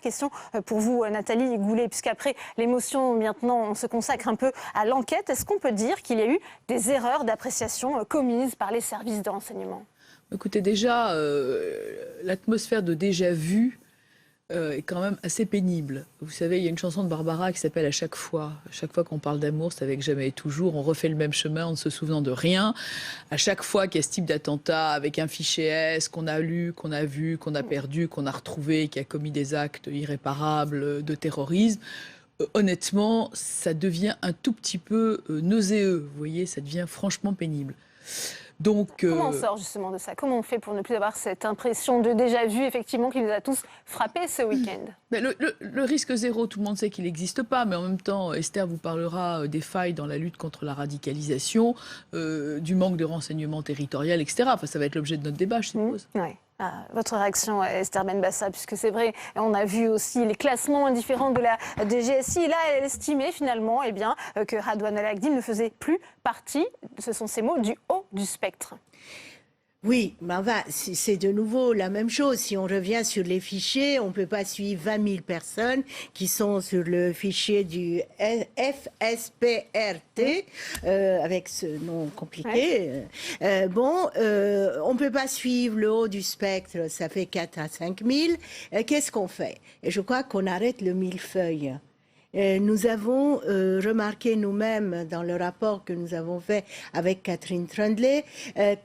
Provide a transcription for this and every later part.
question pour vous, Nathalie Goulet, puisqu'après l'émotion, maintenant, on se consacre un peu à l'enquête. Est-ce qu'on peut dire qu'il y a eu des erreurs d'appréciation commises par les services de renseignement? Écoutez, déjà, l'atmosphère de déjà-vu est quand même assez pénible. Vous savez, il y a une chanson de Barbara qui s'appelle « À chaque fois ». À chaque fois qu'on parle d'amour, c'est avec jamais et toujours. On refait le même chemin en ne se souvenant de rien. À chaque fois qu'il y a ce type d'attentat avec un fichier S qu'on a lu, qu'on a vu, qu'on a perdu, qu'on a retrouvé, qui a commis des actes irréparables de terrorisme, honnêtement, ça devient un tout petit peu nauséeux. Vous voyez, ça devient franchement pénible. Donc, comment on sort justement de ça? Comment on fait pour ne plus avoir cette impression de déjà-vu, effectivement, qui nous a tous frappés ce week-end? Le risque zéro, tout le monde sait qu'il n'existe pas, mais en même temps, Esther vous parlera des failles dans la lutte contre la radicalisation, du manque de renseignements territorial, etc. Enfin, ça va être l'objet de notre débat, je suppose. Oui. Votre réaction, Esther Benbassa, puisque c'est vrai, on a vu aussi les classements indifférents de la DGSI. Là, elle estimait finalement que Radouane El Agdi ne faisait plus partie, ce sont ces mots, du haut du spectre. Oui, mais c'est de nouveau la même chose. Si on revient sur les fichiers, on ne peut pas suivre 20 000 personnes qui sont sur le fichier du FSPRT, avec ce nom compliqué. Ouais. On ne peut pas suivre le haut du spectre, ça fait 4 à 5 000. Qu'est-ce qu'on fait? Et je crois qu'on arrête le millefeuille. Nous avons remarqué nous-mêmes dans le rapport que nous avons fait avec Catherine Trundlé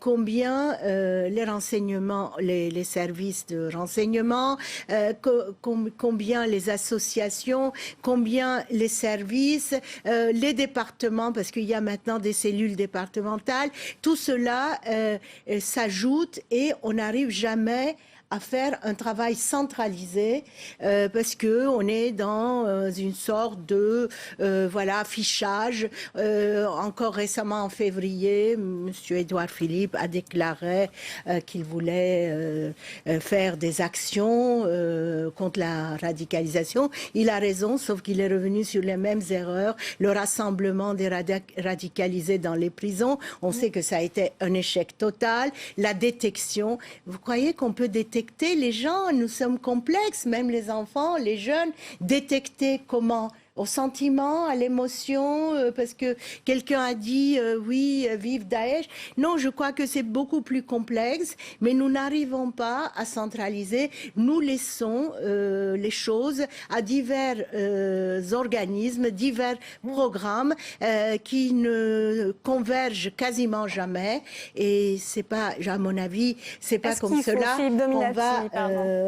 combien les renseignements, les services de renseignement, combien les associations, combien les services, les départements, parce qu'il y a maintenant des cellules départementales, tout cela s'ajoute et on n'arrive jamais à faire un travail centralisé parce que on est dans une sorte de fichage. Encore récemment en février, M. Édouard Philippe a déclaré qu'il voulait faire des actions contre la radicalisation. Il a raison, sauf qu'il est revenu sur les mêmes erreurs. Le rassemblement des radicalisés dans les prisons, on sait que ça a été un échec total. La détection, vous croyez qu'on peut détecter les gens? Nous sommes complexes, même les enfants, les jeunes. Détecter comment? Au sentiment, à l'émotion, parce que quelqu'un a dit oui, vive Daesh. Non, je crois que c'est beaucoup plus complexe, mais nous n'arrivons pas à centraliser. Nous laissons les choses à divers organismes, divers programmes qui ne convergent quasiment jamais. Et c'est pas, à mon avis, c'est pas comme cela qu'on va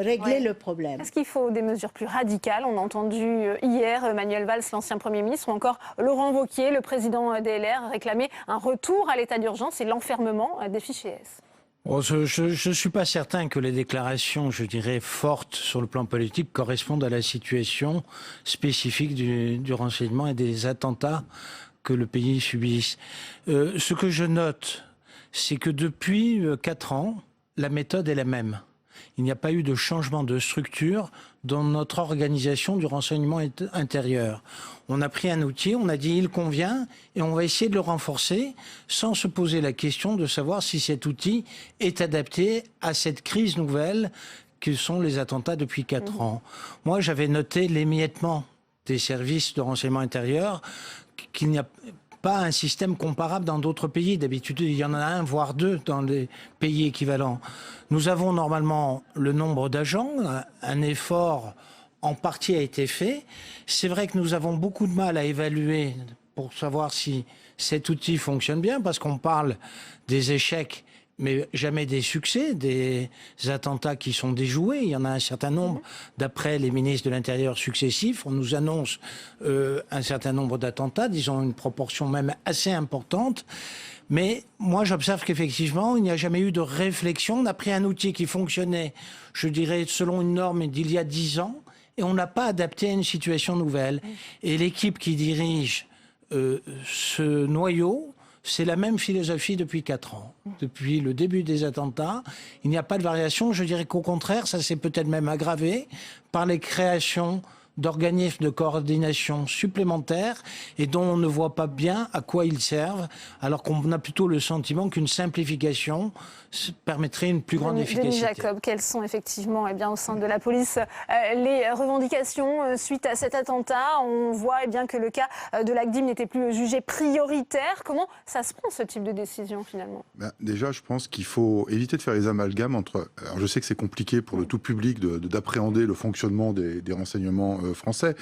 régler le problème. Est-ce qu'il faut des mesures plus radicales? On a entendu hier Manuel Valls, l'ancien Premier ministre, ou encore Laurent Wauquiez, le président DLR, réclamer un retour à l'état d'urgence et l'enfermement des fichiers S. Je ne suis pas certain que les déclarations, je dirais, fortes sur le plan politique correspondent à la situation spécifique du renseignement et des attentats que le pays subisse. Ce que je note, c'est que depuis 4 ans, la méthode est la même. Il n'y a pas eu de changement de structure dans notre organisation du renseignement intérieur. On a pris un outil, on a dit il convient et on va essayer de le renforcer sans se poser la question de savoir si cet outil est adapté à cette crise nouvelle que sont les attentats depuis 4 ans. Moi, j'avais noté l'émiettement des services de renseignement intérieur, qu'il n'y a pas un système comparable dans d'autres pays. D'habitude, il y en a 1, voire 2 dans les pays équivalents. Nous avons normalement le nombre d'agents, un effort en partie a été fait. C'est vrai que nous avons beaucoup de mal à évaluer pour savoir si cet outil fonctionne bien, parce qu'on parle des échecs, mais jamais des succès, des attentats qui sont déjoués. Il y en a un certain nombre, d'après les ministres de l'Intérieur successifs. On nous annonce un certain nombre d'attentats, disons une proportion même assez importante. Mais moi, j'observe qu'effectivement, il n'y a jamais eu de réflexion. On a pris un outil qui fonctionnait, je dirais, selon une norme d'il y a 10 ans, et on n'a pas adapté à une situation nouvelle. Et l'équipe qui dirige ce noyau, c'est la même philosophie depuis 4 ans. Depuis le début des attentats, il n'y a pas de variation. Je dirais qu'au contraire, ça s'est peut-être même aggravé par les créations d'organismes de coordination supplémentaires et dont on ne voit pas bien à quoi ils servent, alors qu'on a plutôt le sentiment qu'une simplification permettrait une plus grande efficacité. Denis Jacob, quelles sont effectivement au sein de la police les revendications suite à cet attentat? On voit que le cas de l'AQDIM n'était plus jugé prioritaire. Comment ça se prend ce type de décision finalement? Déjà, je pense qu'il faut éviter de faire les amalgames entre... Alors, je sais que c'est compliqué pour le tout public d'appréhender le fonctionnement des renseignements français,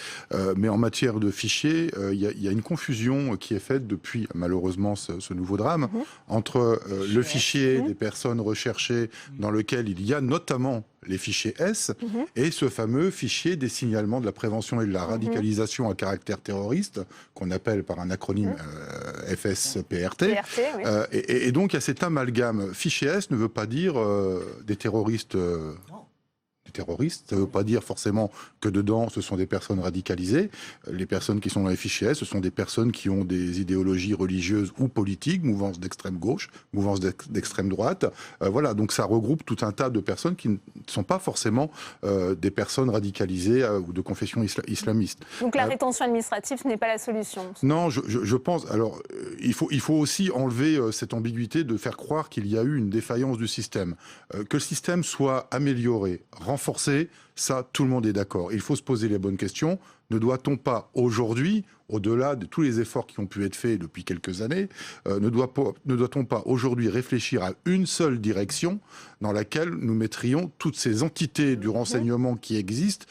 mais en matière de fichiers, il y a une confusion qui est faite depuis malheureusement ce nouveau drame entre le fichier des personnes recherchées dans lequel il y a notamment les fichiers S et ce fameux fichier des signalements de la prévention et de la radicalisation à caractère terroriste qu'on appelle par un acronyme FSPRT. Et donc il y a cet amalgame. Fichier S ne veut pas dire des terroristes. Ça ne veut pas dire forcément que dedans, ce sont des personnes radicalisées. Les personnes qui sont dans les fichiers S, ce sont des personnes qui ont des idéologies religieuses ou politiques, mouvance d'extrême gauche, mouvance d'extrême droite. Voilà, donc ça regroupe tout un tas de personnes qui ne sont pas forcément des personnes radicalisées ou de confession islamiste. Donc la rétention administrative, ce n'est pas la solution? Non, je pense... Alors, il faut aussi enlever cette ambiguïté de faire croire qu'il y a eu une défaillance du système. Que le système soit amélioré, renforcé, ça, tout le monde est d'accord. Il faut se poser les bonnes questions. Ne doit-on pas aujourd'hui, au-delà de tous les efforts qui ont pu être faits depuis quelques années, ne doit-on pas aujourd'hui réfléchir à une seule direction dans laquelle nous mettrions toutes ces entités du renseignement qui existent,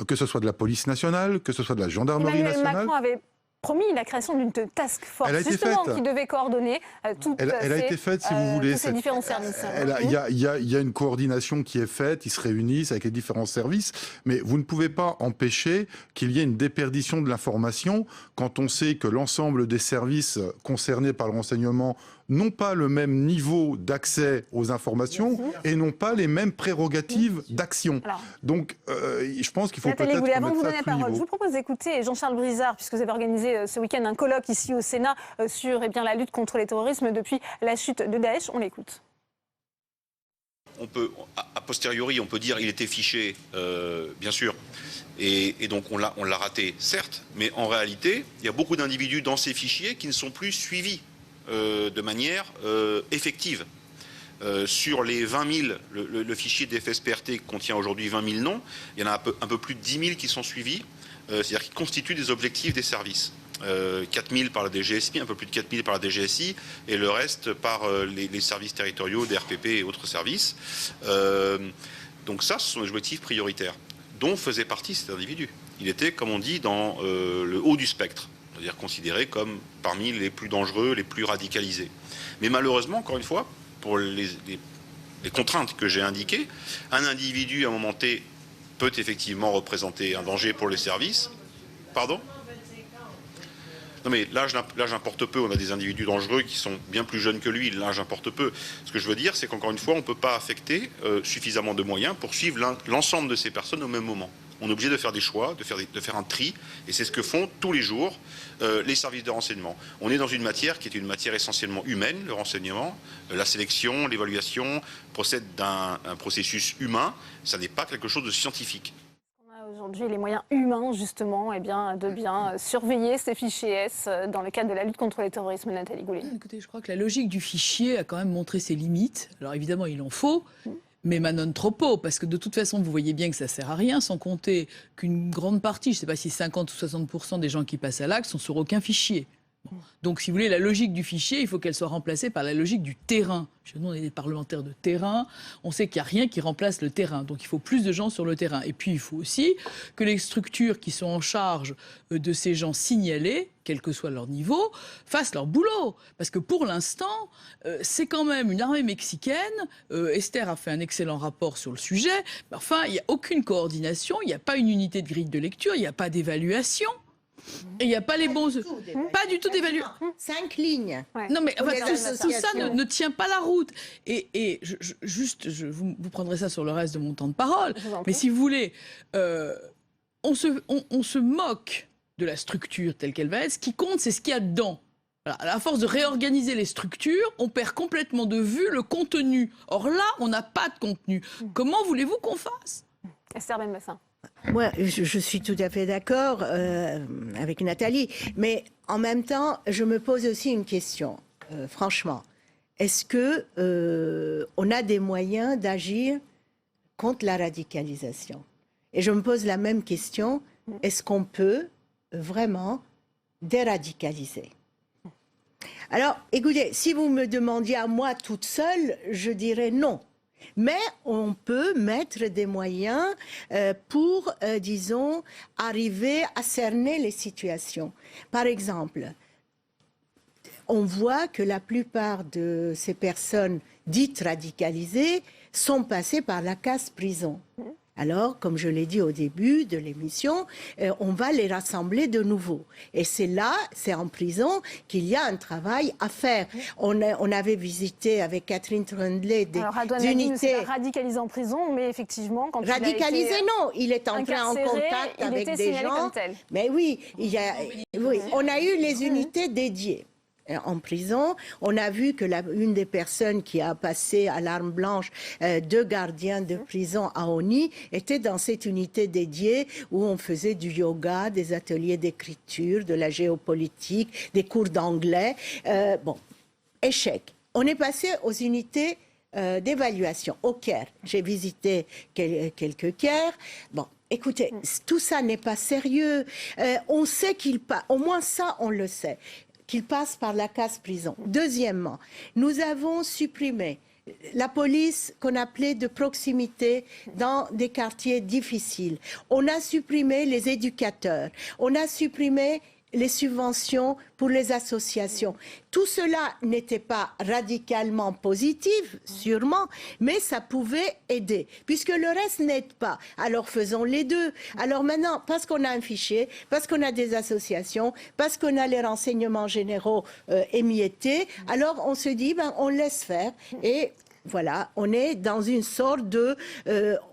que ce soit de la police nationale, que ce soit de la gendarmerie nationale? Macron avait promis la création d'une task force, justement, qui devait coordonner toutes elle a été faite, si vous voulez, ces différents services. Il y a une coordination qui est faite, ils se réunissent avec les différents services, mais vous ne pouvez pas empêcher qu'il y ait une déperdition de l'information quand on sait que l'ensemble des services concernés par le renseignement n'ont pas le même niveau d'accès aux informations et n'ont pas les mêmes prérogatives d'action. Donc, je pense qu'il faut peut-être Goulet, avant de vous remettre donner la ça à parole, plus je vous propose d'écouter Jean-Charles Brizard, puisque vous avez organisé ce week-end un colloque ici au Sénat sur la lutte contre les terrorismes depuis la chute de Daesh. On l'écoute. On peut, a posteriori, on peut dire qu'il était fiché, bien sûr, et donc on l'a raté, certes, mais en réalité, il y a beaucoup d'individus dans ces fichiers qui ne sont plus suivis de manière effective. Sur les 20 000, le fichier des FSPRT contient aujourd'hui 20 000 noms, il y en a un peu plus de 10 000 qui sont suivis, c'est-à-dire qui constituent des objectifs des services. 4 000 par la DGSI, un peu plus de 4 000 par la DGSI, et le reste par les services territoriaux, DRPP et autres services. Donc ça, ce sont des objectifs prioritaires, dont faisait partie cet individu. Il était, comme on dit, dans le haut du spectre, c'est-à-dire considéré comme parmi les plus dangereux, les plus radicalisés. Mais malheureusement, encore une fois, pour les contraintes que j'ai indiquées, un individu, à un moment T, peut effectivement représenter un danger pour les services. Pardon ? Non mais l'âge importe peu, on a des individus dangereux qui sont bien plus jeunes que lui, l'âge importe peu. Ce que je veux dire, c'est qu'encore une fois, on ne peut pas affecter suffisamment de moyens pour suivre l'ensemble de ces personnes au même moment. On est obligé de faire des choix, de faire un tri, et c'est ce que font tous les jours les services de renseignement. On est dans une matière qui est une matière essentiellement humaine, le renseignement, la sélection, l'évaluation procède d'un processus humain, ça n'est pas quelque chose de scientifique. Aujourd'hui, les moyens humains, justement, de bien surveiller ces fichiers S dans le cadre de la lutte contre le terrorisme. Nathalie Goulet. Écoutez, je crois que la logique du fichier a quand même montré ses limites. Alors évidemment, il en faut, mais non trop, parce que de toute façon, vous voyez bien que ça ne sert à rien, sans compter qu'une grande partie, je ne sais pas si 50 ou 60% des gens qui passent à l'acte sont sur aucun fichier. Bon. Donc, si vous voulez, la logique du fichier, il faut qu'elle soit remplacée par la logique du terrain. Nous, on est des parlementaires de terrain, on sait qu'il n'y a rien qui remplace le terrain. Donc, il faut plus de gens sur le terrain. Et puis, il faut aussi que les structures qui sont en charge de ces gens signalés, quel que soit leur niveau, fassent leur boulot. Parce que pour l'instant, c'est quand même une armée mexicaine. Esther a fait un excellent rapport sur le sujet. Mais enfin, il n'y a aucune coordination, il n'y a pas une unité de grille de lecture, il n'y a pas d'évaluation. Et il n'y a pas les bons... Pas du tout d'évaluation. 5 lignes. Ouais. Non, mais enfin, tout ça ne tient pas la route. Et vous prendrez ça sur le reste de mon temps de parole. Mais si vous voulez, on se moque de la structure telle qu'elle va être. Ce qui compte, c'est ce qu'il y a dedans. Voilà, à la force de réorganiser les structures, on perd complètement de vue le contenu. Or là, on n'a pas de contenu. Comment voulez-vous qu'on fasse ? Esther Benbassa. Moi, je suis tout à fait d'accord avec Nathalie, mais en même temps, je me pose aussi une question, franchement. Est-ce que on a des moyens d'agir contre la radicalisation? Et je me pose la même question, est-ce qu'on peut vraiment déradicaliser? Alors, écoutez, si vous me demandiez à moi toute seule, je dirais non. Mais on peut mettre des moyens pour, disons, arriver à cerner les situations. Par exemple, on voit que la plupart de ces personnes dites radicalisées sont passées par la case prison. Alors, comme je l'ai dit au début de l'émission, on va les rassembler de nouveau. Et c'est là, c'est en prison, qu'il y a un travail à faire. On avait visité avec Catherine Trundlé des unités... radicalisé en prison, mais effectivement, quand radicalisé, il a été non, il est entré en contact avec des gens. Mais oui, on a eu les unités dédiées. En prison, on a vu que une des personnes qui a passé à l'arme blanche 2 gardiens de prison à Oni était dans cette unité dédiée où on faisait du yoga, des ateliers d'écriture, de la géopolitique, des cours d'anglais. Bon, échec. On est passé aux unités d'évaluation au Caire. J'ai visité quelques Caires. Bon. Écoutez, tout ça n'est pas sérieux. On sait qu'il passe, au moins ça, on le sait, qu'il passe par la case prison. Deuxièmement, nous avons supprimé la police qu'on appelait de proximité dans des quartiers difficiles. On a supprimé les éducateurs. On a supprimé les subventions pour les associations. Tout cela n'était pas radicalement positif, sûrement, mais ça pouvait aider, puisque le reste n'aide pas. Alors faisons les deux. Alors maintenant, parce qu'on a un fichier, parce qu'on a des associations, parce qu'on a les renseignements généraux émiettés, alors on se dit, on laisse faire et... Voilà, on est dans une sorte de...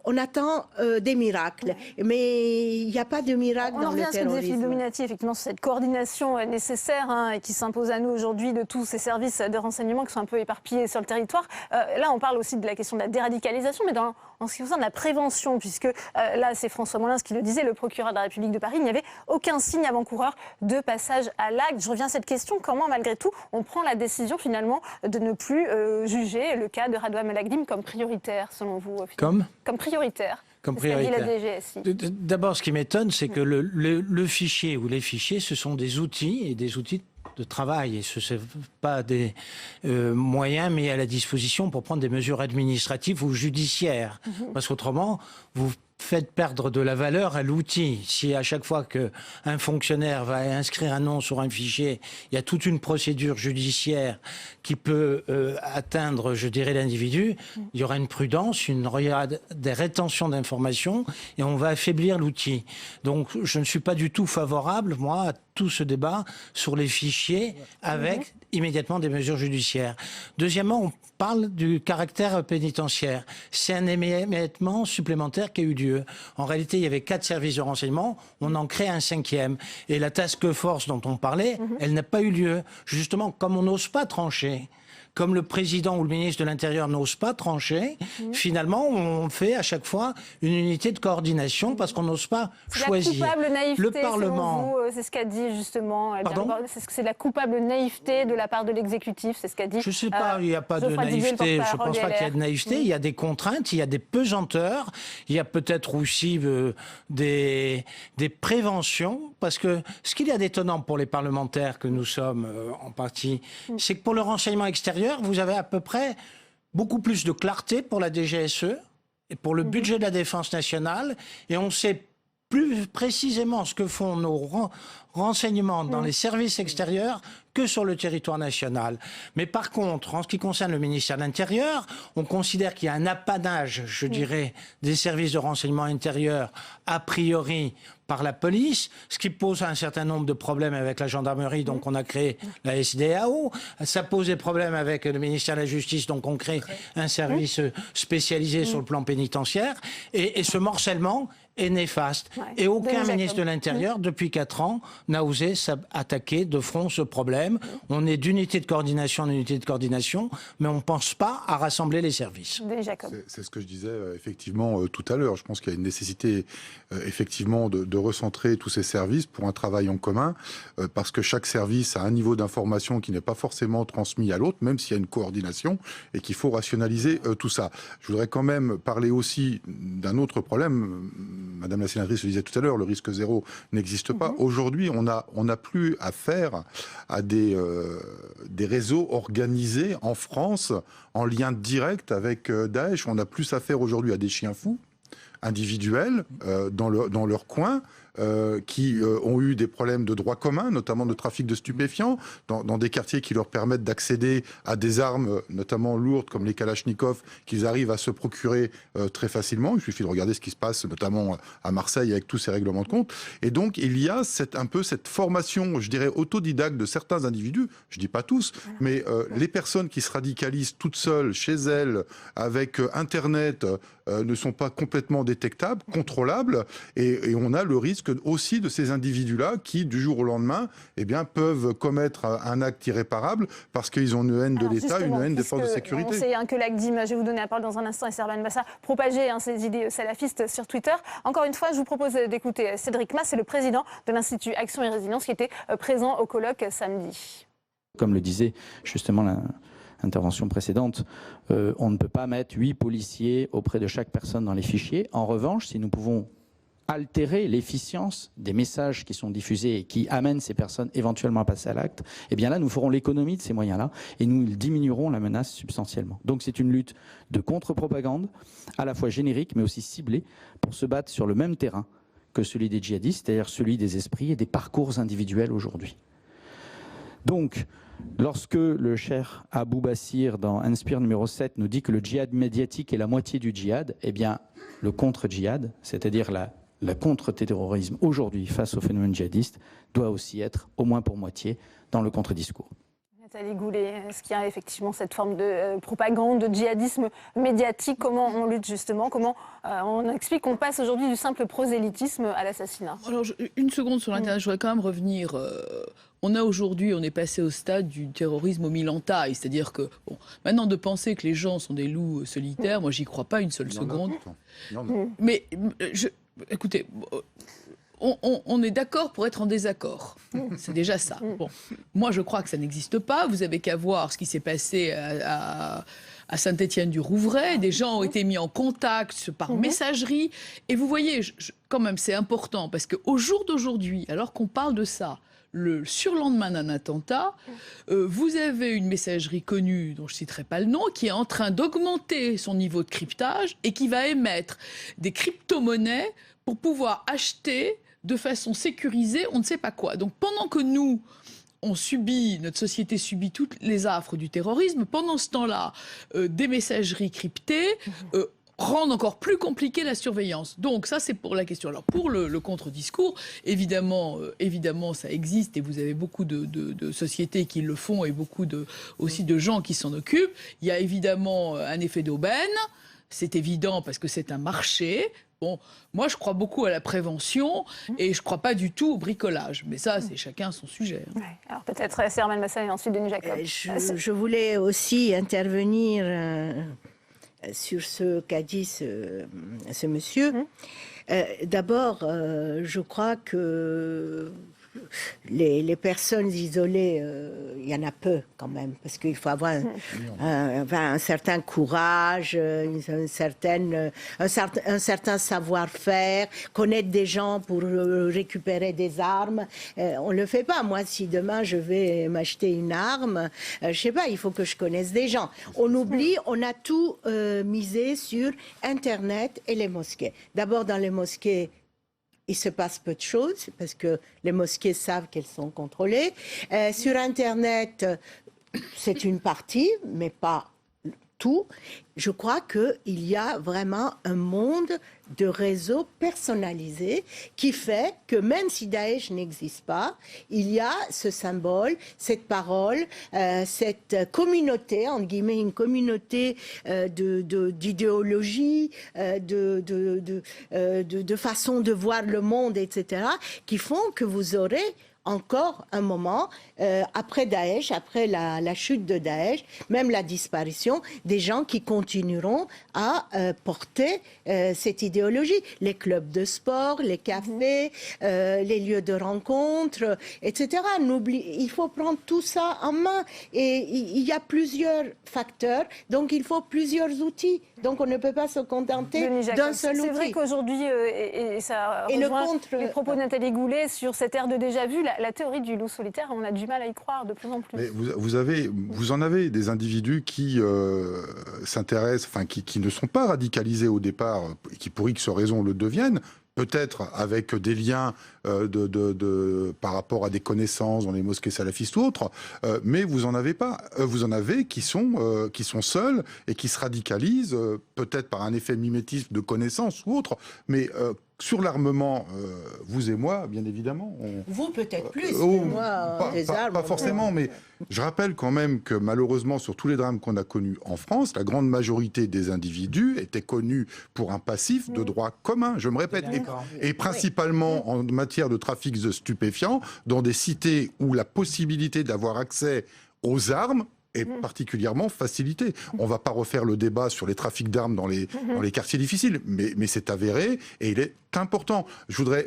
on attend des miracles, mais il n'y a pas de miracle dans le terrorisme. On revient à ce défi dominatif, effectivement, sur cette coordination nécessaire et qui s'impose à nous aujourd'hui de tous ces services de renseignement qui sont un peu éparpillés sur le territoire. Là, on parle aussi de la question de la déradicalisation, mais en ce qui concerne la prévention, puisque là, c'est François Molins qui le disait, le procureur de la République de Paris, il n'y avait aucun signe avant-coureur de passage à l'acte. Je reviens à cette question, comment, malgré tout, on prend la décision, finalement, de ne plus juger le cas de Radouane El Agdim comme prioritaire, selon vous? Comme prioritaire. Comme prioritaire. La DGSI. D'abord, ce qui m'étonne, c'est que le fichier ou les fichiers, ce sont des outils et des outils de travail. Et ce ne sont pas des moyens mis à la disposition pour prendre des mesures administratives ou judiciaires. Parce qu'autrement, vous faites perdre de la valeur à l'outil. Si à chaque fois qu'un fonctionnaire va inscrire un nom sur un fichier, il y a toute une procédure judiciaire qui peut atteindre, je dirais, l'individu, il y aura une prudence, des rétentions d'informations et on va affaiblir l'outil. Donc je ne suis pas du tout favorable, moi, à tout ce débat sur les fichiers avec immédiatement des mesures judiciaires. Deuxièmement, on parle du caractère pénitentiaire. C'est un émiettement supplémentaire qui a eu lieu. En réalité, il y avait 4 services de renseignement, on en crée un 5e. Et la task force dont on parlait, elle n'a pas eu lieu. Justement, comme on n'ose pas trancher, comme le président ou le ministre de l'Intérieur n'ose pas trancher, finalement, on fait à chaque fois une unité de coordination parce qu'on n'ose pas choisir. La coupable naïveté, le Parlement, c'est ce qu'a dit justement. Pardon ? C'est la coupable naïveté de la part de l'exécutif, c'est ce qu'a dit. Je ne sais pas, il n'y a pas de naïveté. Je ne pense pas qu'il y ait de naïveté. Il y a des contraintes, il y a des pesanteurs, il y a peut-être aussi des préventions, parce que ce qu'il y a d'étonnant pour les parlementaires que nous sommes en partie, c'est que pour le renseignement extérieur, vous avez à peu près beaucoup plus de clarté pour la DGSE et pour le budget de la Défense nationale, et on sait plus précisément ce que font nos renseignements dans les services extérieurs que sur le territoire national. Mais par contre, en ce qui concerne le ministère de l'Intérieur, on considère qu'il y a un apanage, je dirais, des services de renseignement intérieur, a priori par la police, ce qui pose un certain nombre de problèmes avec la gendarmerie, donc on a créé la SDAO. Ça pose des problèmes avec le ministère de la Justice, donc on crée un service spécialisé sur le plan pénitentiaire. Et ce morcellement est néfaste. Ouais. Et aucun Denis ministre de Jacob. l'Intérieur, depuis 4 ans, n'a osé attaquer de front ce problème. On est d'unité de coordination en unité de coordination, mais on ne pense pas à rassembler les services. Denis Jacob. C'est ce que je disais effectivement tout à l'heure. Je pense qu'il y a une nécessité effectivement de recentrer tous ces services pour un travail en commun, parce que chaque service a un niveau d'information qui n'est pas forcément transmis à l'autre, même s'il y a une coordination, et qu'il faut rationaliser tout ça. Je voudrais quand même parler aussi d'un autre problème. Madame la sénatrice le disait tout à l'heure, le risque zéro n'existe pas. Aujourd'hui, on n'a plus affaire à des réseaux organisés en France en lien direct avec Daesh. On a plus affaire aujourd'hui à des chiens fous individuels dans leur coin, qui ont eu des problèmes de droit commun, notamment de trafic de stupéfiants, dans des quartiers qui leur permettent d'accéder à des armes, notamment lourdes, comme les Kalachnikov, qu'ils arrivent à se procurer très facilement. Il suffit de regarder ce qui se passe, notamment à Marseille, avec tous ces règlements de compte. Et donc, il y a un peu cette formation, je dirais, autodidacte de certains individus, je dis pas tous, mais les personnes qui se radicalisent toutes seules, chez elles, avec Internet, ne sont pas complètement détectables, contrôlables, et on a le risque aussi de ces individus-là qui, du jour au lendemain, eh bien, peuvent commettre un acte irréparable parce qu'ils ont une haine de l'État, une haine des forces de sécurité. On sait que l'ACDIM, je vais vous donner la parole dans un instant, et Serban Bassa propageait ces idées salafistes sur Twitter. Encore une fois, je vous propose d'écouter Cédric Mas, c'est le président de l'Institut Action et Résilience qui était présent au colloque samedi. Comme le disait justement l'intervention précédente, on ne peut pas mettre 8 policiers auprès de chaque personne dans les fichiers. En revanche, si nous pouvons altérer l'efficience des messages qui sont diffusés et qui amènent ces personnes éventuellement à passer à l'acte, eh bien là, nous ferons l'économie de ces moyens-là et nous diminuerons la menace substantiellement. Donc c'est une lutte de contre-propagande, à la fois générique mais aussi ciblée, pour se battre sur le même terrain que celui des djihadistes, c'est-à-dire celui des esprits et des parcours individuels aujourd'hui. Donc, lorsque le cher Abou Bassir, dans Inspire numéro 7, nous dit que le djihad médiatique est la moitié du djihad, eh bien, le contre-djihad, c'est-à-dire le contre-terrorisme aujourd'hui face au phénomène djihadiste, doit aussi être, au moins pour moitié, dans le contre-discours. Nathalie Goulet, est-ce qu'il y a effectivement cette forme de propagande, de djihadisme médiatique? Comment on lutte justement? Comment on explique qu'on passe aujourd'hui du simple prosélytisme à l'assassinat? Alors, une seconde sur l'Internet, je voudrais quand même revenir. On est passé au stade du terrorisme au mille en taille, c'est-à-dire que, bon, maintenant de penser que les gens sont des loups solitaires, moi j'y crois pas une seule seconde. Mais, écoutez, on est d'accord pour être en désaccord. C'est déjà ça. Bon. Moi, je crois que ça n'existe pas. Vous avez qu'à voir ce qui s'est passé à Saint-Étienne-du-Rouvray. Des gens ont été mis en contact par messagerie. Et vous voyez, quand même, c'est important, parce qu'au jour d'aujourd'hui, alors qu'on parle de ça, le surlendemain d'un attentat, vous avez une messagerie connue, dont je ne citerai pas le nom, qui est en train d'augmenter son niveau de cryptage et qui va émettre des crypto-monnaies pour pouvoir acheter de façon sécurisée on ne sait pas quoi. Donc pendant que nous, notre société subit toutes les affres du terrorisme, pendant ce temps-là, des messageries cryptées rendent encore plus compliquée la surveillance. Donc ça, c'est pour la question. Alors pour le contre-discours, évidemment, ça existe et vous avez beaucoup de sociétés qui le font et beaucoup aussi de gens qui s'en occupent. Il y a évidemment un effet d'aubaine, c'est évident parce que c'est un marché. Bon, moi, je crois beaucoup à la prévention et je ne crois pas du tout au bricolage. Mais ça, c'est chacun son sujet. Ouais. Alors peut-être Serban Bassa et ensuite Denis Jacob. Je voulais aussi intervenir sur ce qu'a dit ce monsieur. D'abord, je crois que les personnes isolées, il y en a peu quand même, parce qu'il faut avoir un certain courage, un certain savoir-faire, connaître des gens pour récupérer des armes. On ne le fait pas. Moi, si demain je vais m'acheter une arme, je sais pas, il faut que je connaisse des gens. On oublie, on a tout misé sur Internet et les mosquées. D'abord, dans les mosquées, il se passe peu de choses parce que les mosquées savent qu'elles sont contrôlées. Sur Internet, c'est une partie, mais pas tout. Je crois qu'il y a vraiment un monde de réseau personnalisé qui fait que même si Daesh n'existe pas, il y a ce symbole, cette parole, cette communauté, entre guillemets, une communauté d'idéologie, de façon de voir le monde, etc., qui font que vous aurez encore un moment, après Daesh, après la chute de Daesh, même la disparition, des gens qui continueront à porter cette idéologie. Les clubs de sport, les cafés, les lieux de rencontre, etc. Il faut prendre tout ça en main. Et il y a plusieurs facteurs, donc il faut plusieurs outils. Donc on ne peut pas se contenter d'un seul outil. C'est vrai qu'aujourd'hui, et ça rejoint les propos de Nathalie Goulet sur cette ère de déjà-vu, la théorie du loup solitaire, on a du mal à y croire de plus en plus. Mais vous en avez des individus qui s'intéressent, enfin qui ne sont pas radicalisés au départ, et qui pour X raisons le deviennent, peut-être avec des liens par rapport à des connaissances dans les mosquées salafistes ou autres, mais vous en avez pas. Vous en avez qui sont seuls et qui se radicalisent, peut-être par un effet mimétisme de connaissances ou autre, mais sur l'armement, vous et moi, bien évidemment. Vous peut-être plus, moi, des armes. Pas forcément, mais je rappelle quand même que malheureusement, sur tous les drames qu'on a connus en France, la grande majorité des individus étaient connus pour un passif de droit commun, je me répète, et principalement en matière de trafic de stupéfiants, dans des cités où la possibilité d'avoir accès aux armes est particulièrement facilitée. On ne va pas refaire le débat sur les trafics d'armes dans les quartiers difficiles, mais c'est avéré et il est important. Je voudrais,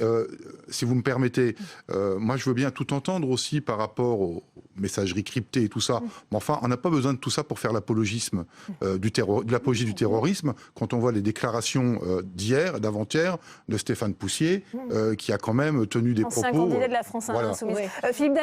si vous me permettez, moi je veux bien tout entendre aussi par rapport aux messageries cryptées et tout ça, mais enfin on n'a pas besoin de tout ça pour faire l'apologisme de l'apologie du terrorisme quand on voit les déclarations d'hier, d'avant-hier de Stéphane Poussier qui a quand même tenu des propos... Ancien candidat de la France Insoumise. Philippe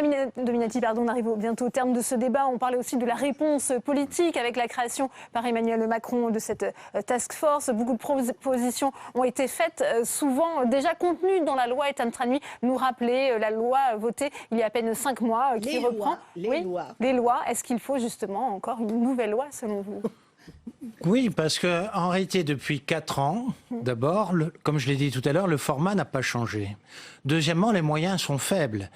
Dominati, pardon, on arrive bientôt au terme de ce débat. On parlait aussi de la réponse politique avec la création par Emmanuel Macron de cette task force. Beaucoup de propositions ont été faites, souvent déjà contenues dans la loi. Et Tam Tranui nous rappelait la loi votée il y a à peine 5 mois qui reprend les lois. Les lois. Est-ce qu'il faut justement encore une nouvelle loi selon vous ? Oui, parce qu'en réalité, depuis 4 ans, d'abord, comme je l'ai dit tout à l'heure, le format n'a pas changé. Deuxièmement, les moyens sont faibles.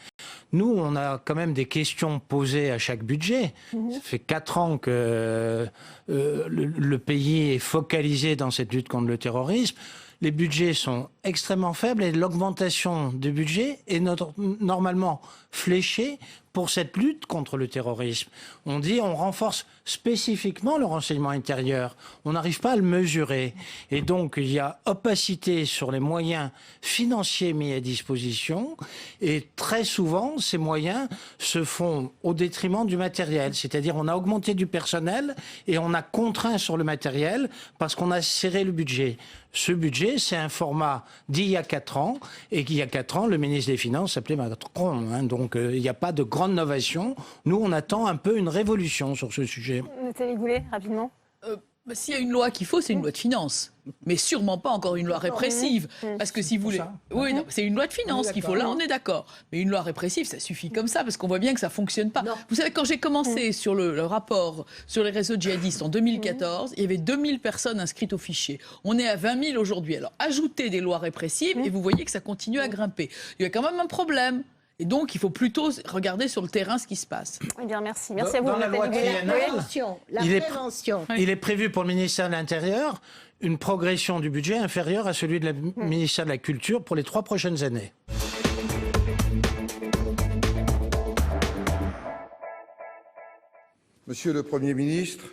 Nous, on a quand même des questions posées à chaque budget. Ça fait 4 ans que le pays est focalisé dans cette lutte contre le terrorisme. Les budgets sont extrêmement faibles et l'augmentation du budget est normalement fléchée pour cette lutte contre le terrorisme. On dit on renforce spécifiquement le renseignement intérieur. On n'arrive pas à le mesurer. Et donc, il y a opacité sur les moyens financiers mis à disposition. Et très souvent, ces moyens se font au détriment du matériel. C'est-à-dire, on a augmenté du personnel et on a contraint sur le matériel parce qu'on a serré le budget. Ce budget, c'est un format d'il y a 4 ans. Et qu'il y a 4 ans, le ministre des Finances s'appelait Macron. Donc, il n'y a pas de grande novation. Nous, on attend un peu une révolution sur ce sujet. Nathalie Goulet, rapidement. S'il y a une loi qu'il faut, c'est une loi de finances. Mais sûrement pas encore une loi répressive. Parce que si vous voulez... Oui, non, c'est une loi de finances qu'il faut. Là, on est d'accord. Mais une loi répressive, ça suffit comme ça, parce qu'on voit bien que ça ne fonctionne pas. Vous savez, quand j'ai commencé sur le rapport sur les réseaux djihadistes en 2014, il y avait 2000 personnes inscrites au fichier. On est à 20 000 aujourd'hui. Alors, ajoutez des lois répressives et vous voyez que ça continue à grimper. Il y a quand même un problème. Et donc, il faut plutôt regarder sur le terrain ce qui se passe. Eh bien, merci. Merci à vous. Dans la loi triennale, prévention. Il est prévu pour le ministère de l'Intérieur une progression du budget inférieure à celui de la ministère de la Culture pour les 3 prochaines années. Monsieur le Premier ministre,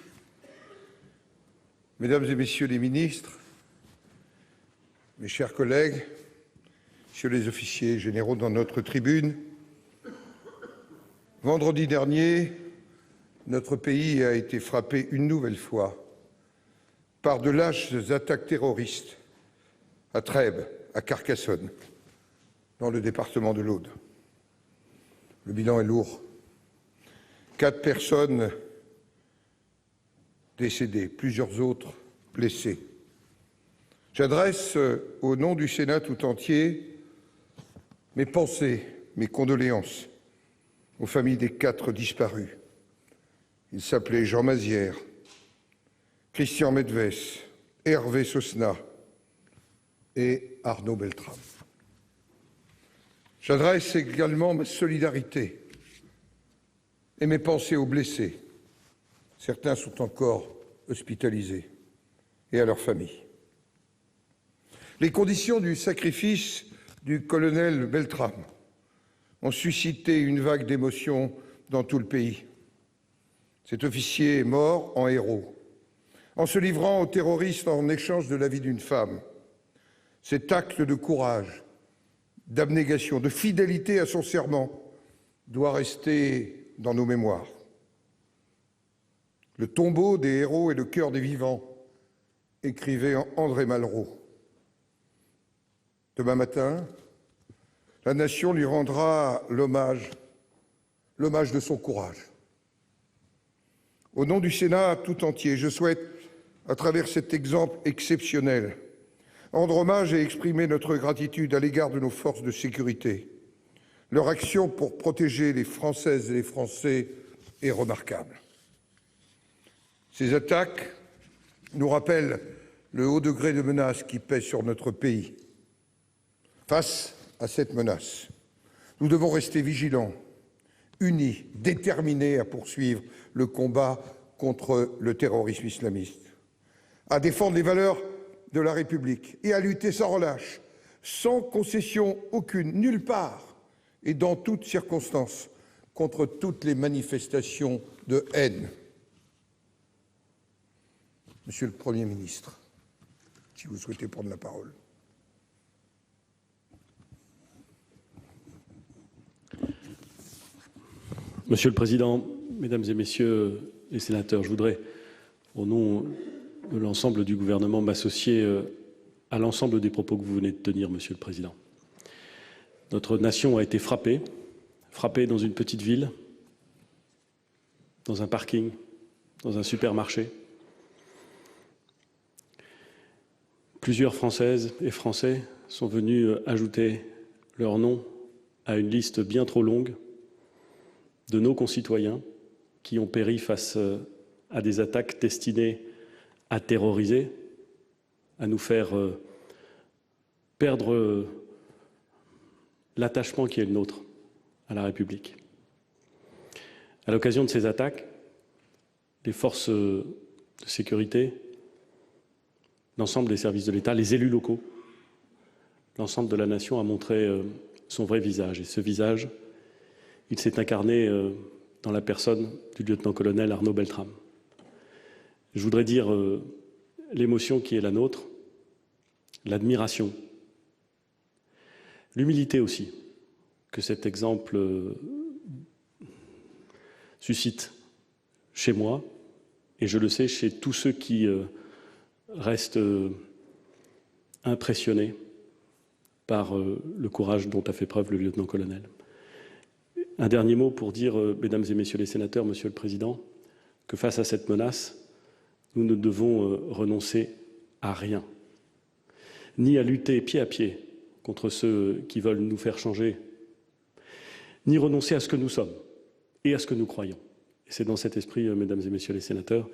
Mesdames et Messieurs les ministres, mes chers collègues, Messieurs les officiers généraux dans notre tribune, vendredi dernier, notre pays a été frappé une nouvelle fois par de lâches attaques terroristes à Trèbes, à Carcassonne, dans le département de l'Aude. Le bilan est lourd. 4 personnes décédées, plusieurs autres blessées. J'adresse au nom du Sénat tout entier mes pensées, mes condoléances aux familles des 4 disparus. Ils s'appelaient Jean Mazière, Christian Medves, Hervé Sosna, et Arnaud Beltrame. J'adresse également ma solidarité et mes pensées aux blessés. Certains sont encore hospitalisés, et à leurs familles. Les conditions du sacrifice du colonel Beltrame ont suscité une vague d'émotions dans tout le pays. Cet officier est mort en héros, en se livrant aux terroristes en échange de la vie d'une femme. Cet acte de courage, d'abnégation, de fidélité à son serment doit rester dans nos mémoires. Le tombeau des héros est le cœur des vivants, écrivait André Malraux. Demain matin, la nation lui rendra l'hommage de son courage. Au nom du Sénat tout entier, je souhaite, à travers cet exemple exceptionnel, rendre hommage et exprimer notre gratitude à l'égard de nos forces de sécurité. Leur action pour protéger les Françaises et les Français est remarquable. Ces attaques nous rappellent le haut degré de menace qui pèse sur notre pays. Face à cette menace, nous devons rester vigilants, unis, déterminés à poursuivre le combat contre le terrorisme islamiste, à défendre les valeurs de la République et à lutter sans relâche, sans concession aucune, nulle part et dans toutes circonstances, contre toutes les manifestations de haine. Monsieur le Premier ministre, si vous souhaitez prendre la parole. Monsieur le Président, Mesdames et Messieurs les sénateurs, je voudrais, au nom de l'ensemble du gouvernement, m'associer à l'ensemble des propos que vous venez de tenir, Monsieur le Président. Notre nation a été frappée dans une petite ville, dans un parking, dans un supermarché. Plusieurs Françaises et Français sont venus ajouter leur nom à une liste bien trop longue de nos concitoyens qui ont péri face à des attaques destinées à terroriser, à nous faire perdre l'attachement qui est le nôtre à la République. À l'occasion de ces attaques, les forces de sécurité, l'ensemble des services de l'État, les élus locaux, l'ensemble de la nation a montré son vrai visage. Et ce visage, il s'est incarné dans la personne du lieutenant-colonel Arnaud Beltrame. Je voudrais dire l'émotion qui est la nôtre, l'admiration, l'humilité aussi, que cet exemple suscite chez moi, et je le sais chez tous ceux qui restent impressionnés par le courage dont a fait preuve le lieutenant-colonel. Un dernier mot pour dire, Mesdames et Messieurs les sénateurs, Monsieur le Président, que face à cette menace, nous ne devons renoncer à rien, ni à lutter pied à pied contre ceux qui veulent nous faire changer, ni renoncer à ce que nous sommes et à ce que nous croyons. Et c'est dans cet esprit, Mesdames et Messieurs les sénateurs,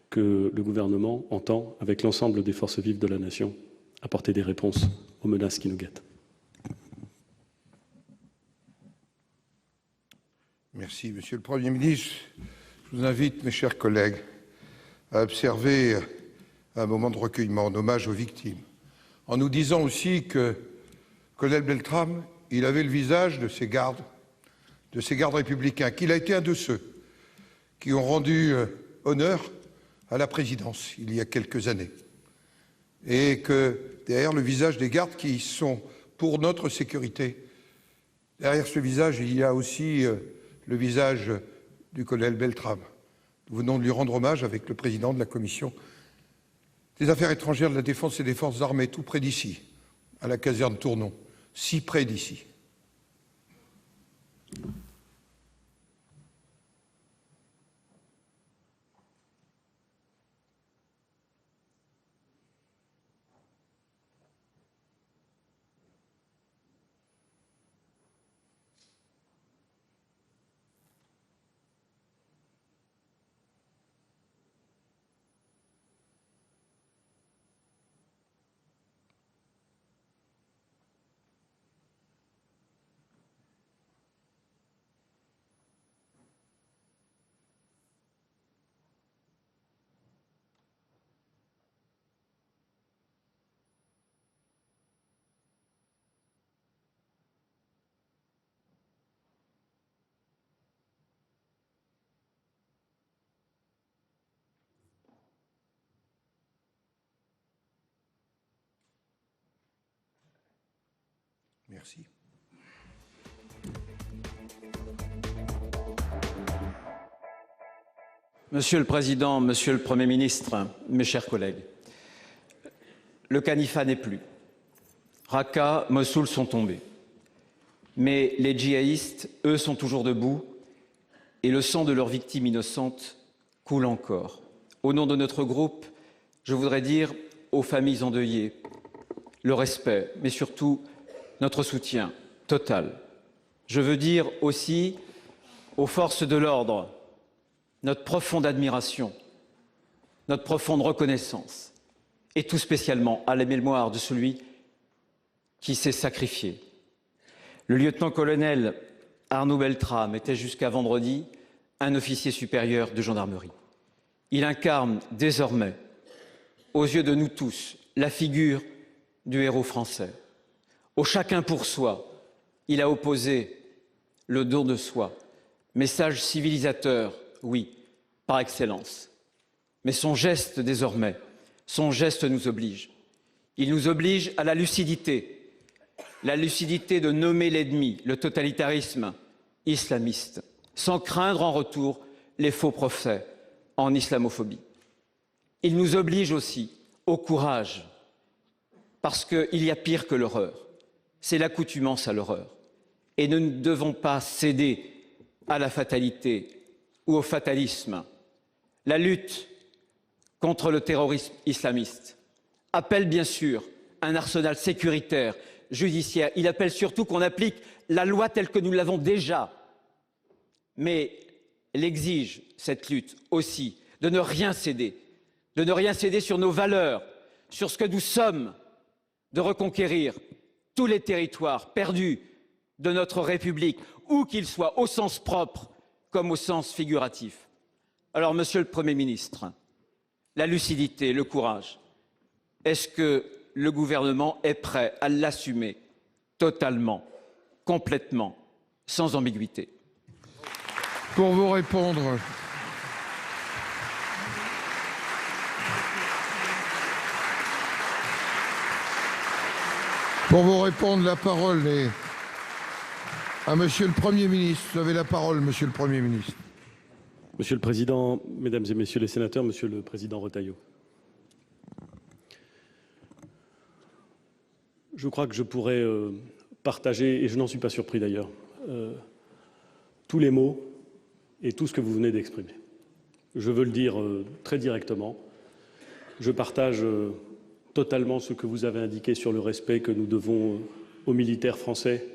que le gouvernement entend, avec l'ensemble des forces vives de la nation, apporter des réponses aux menaces qui nous guettent. Merci, Monsieur le Premier ministre. Je vous invite, mes chers collègues, à observer un moment de recueillement, en hommage aux victimes, en nous disant aussi que colonel Beltrame, il avait le visage de ces gardes républicains, qu'il a été un de ceux qui ont rendu honneur à la présidence il y a quelques années, et que derrière le visage des gardes qui sont pour notre sécurité, derrière ce visage, il y a aussi le visage du colonel Beltrame. Nous venons de lui rendre hommage avec le président de la Commission des Affaires étrangères, de la Défense et des Forces armées, tout près d'ici, à la caserne Tournon, si près d'ici. Merci. Monsieur le Président, Monsieur le Premier ministre, mes chers collègues, le califat n'est plus. Raqqa, Mossoul sont tombés. Mais les djihadistes, eux, sont toujours debout et le sang de leurs victimes innocentes coule encore. Au nom de notre groupe, je voudrais dire aux familles endeuillées le respect, mais surtout notre soutien total. Je veux dire aussi aux forces de l'ordre notre profonde admiration, notre profonde reconnaissance, et tout spécialement à la mémoire de celui qui s'est sacrifié. Le lieutenant-colonel Arnaud Beltrame était jusqu'à vendredi un officier supérieur de gendarmerie. Il incarne désormais, aux yeux de nous tous, la figure du héros français. Au chacun pour soi, il a opposé le don de soi, message civilisateur, oui, par excellence. Mais son geste désormais, son geste nous oblige. Il nous oblige à la lucidité de nommer l'ennemi, le totalitarisme islamiste, sans craindre en retour les faux procès en islamophobie. Il nous oblige aussi au courage, parce qu'il y a pire que l'horreur, c'est l'accoutumance à l'horreur. Et nous ne devons pas céder à la fatalité ou au fatalisme. La lutte contre le terrorisme islamiste appelle bien sûr un arsenal sécuritaire, judiciaire. Il appelle surtout qu'on applique la loi telle que nous l'avons déjà. Mais elle exige, cette lutte aussi, de ne rien céder sur nos valeurs, sur ce que nous sommes, de reconquérir tous les territoires perdus de notre République, où qu'ils soient, au sens propre comme au sens figuratif. Alors, Monsieur le Premier ministre, la lucidité, le courage, est-ce que le gouvernement est prêt à l'assumer totalement, complètement, sans ambiguïté? Pour vous répondre, la parole est à Monsieur le Premier ministre. Vous avez la parole, Monsieur le Premier ministre. Monsieur le Président, Mesdames et Messieurs les sénateurs, Monsieur le Président Retailleau, je crois que je pourrais partager, et je n'en suis pas surpris d'ailleurs, tous les mots et tout ce que vous venez d'exprimer. Je veux le dire très directement. Je partage totalement ce que vous avez indiqué sur le respect que nous devons aux militaires français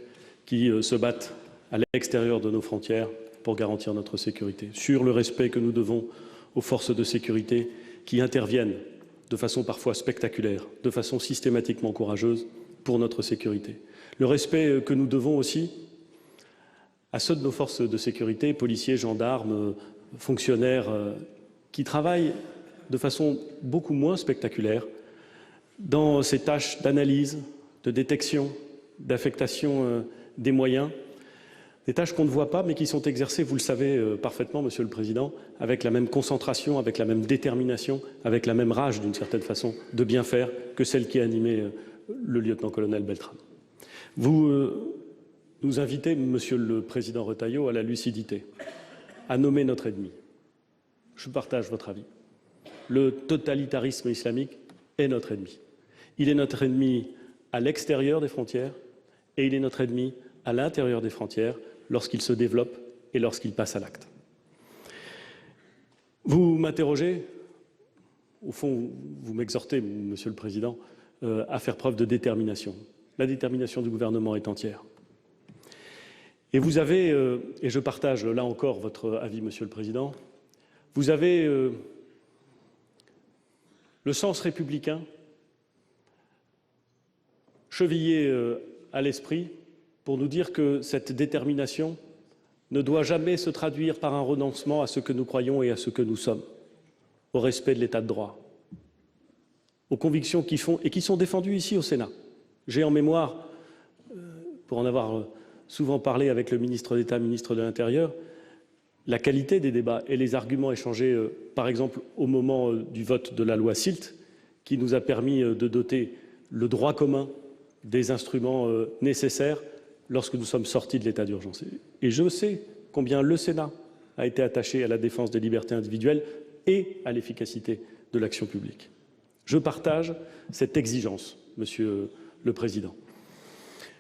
qui se battent à l'extérieur de nos frontières pour garantir notre sécurité, sur le respect que nous devons aux forces de sécurité qui interviennent de façon parfois spectaculaire, de façon systématiquement courageuse pour notre sécurité. Le respect que nous devons aussi à ceux de nos forces de sécurité, policiers, gendarmes, fonctionnaires, qui travaillent de façon beaucoup moins spectaculaire dans ces tâches d'analyse, de détection, d'affectation des moyens, des tâches qu'on ne voit pas mais qui sont exercées, vous le savez parfaitement, Monsieur le Président, avec la même concentration, avec la même détermination, avec la même rage d'une certaine façon de bien faire que celle qui a animé le lieutenant-colonel Beltrame. Vous nous invitez, Monsieur le Président Retailleau, à la lucidité, à nommer notre ennemi. Je partage votre avis. Le totalitarisme islamique est notre ennemi. Il est notre ennemi à l'extérieur des frontières et il est notre ennemi à l'intérieur des frontières lorsqu'il se développe et lorsqu'il passe à l'acte. Vous m'interrogez, au fond, vous m'exhortez, Monsieur le Président, à faire preuve de détermination. La détermination du gouvernement est entière. Et vous avez, et je partage là encore votre avis, Monsieur le Président, vous avez le sens républicain chevillé à l'esprit pour nous dire que cette détermination ne doit jamais se traduire par un renoncement à ce que nous croyons et à ce que nous sommes, au respect de l'état de droit, aux convictions qui font et qui sont défendues ici au Sénat. J'ai en mémoire, pour en avoir souvent parlé avec le ministre d'État, ministre de l'Intérieur, la qualité des débats et les arguments échangés, par exemple, au moment du vote de la loi SILT, qui nous a permis de doter le droit commun des instruments nécessaires lorsque nous sommes sortis de l'état d'urgence. Et je sais combien le Sénat a été attaché à la défense des libertés individuelles et à l'efficacité de l'action publique. Je partage cette exigence, Monsieur le Président.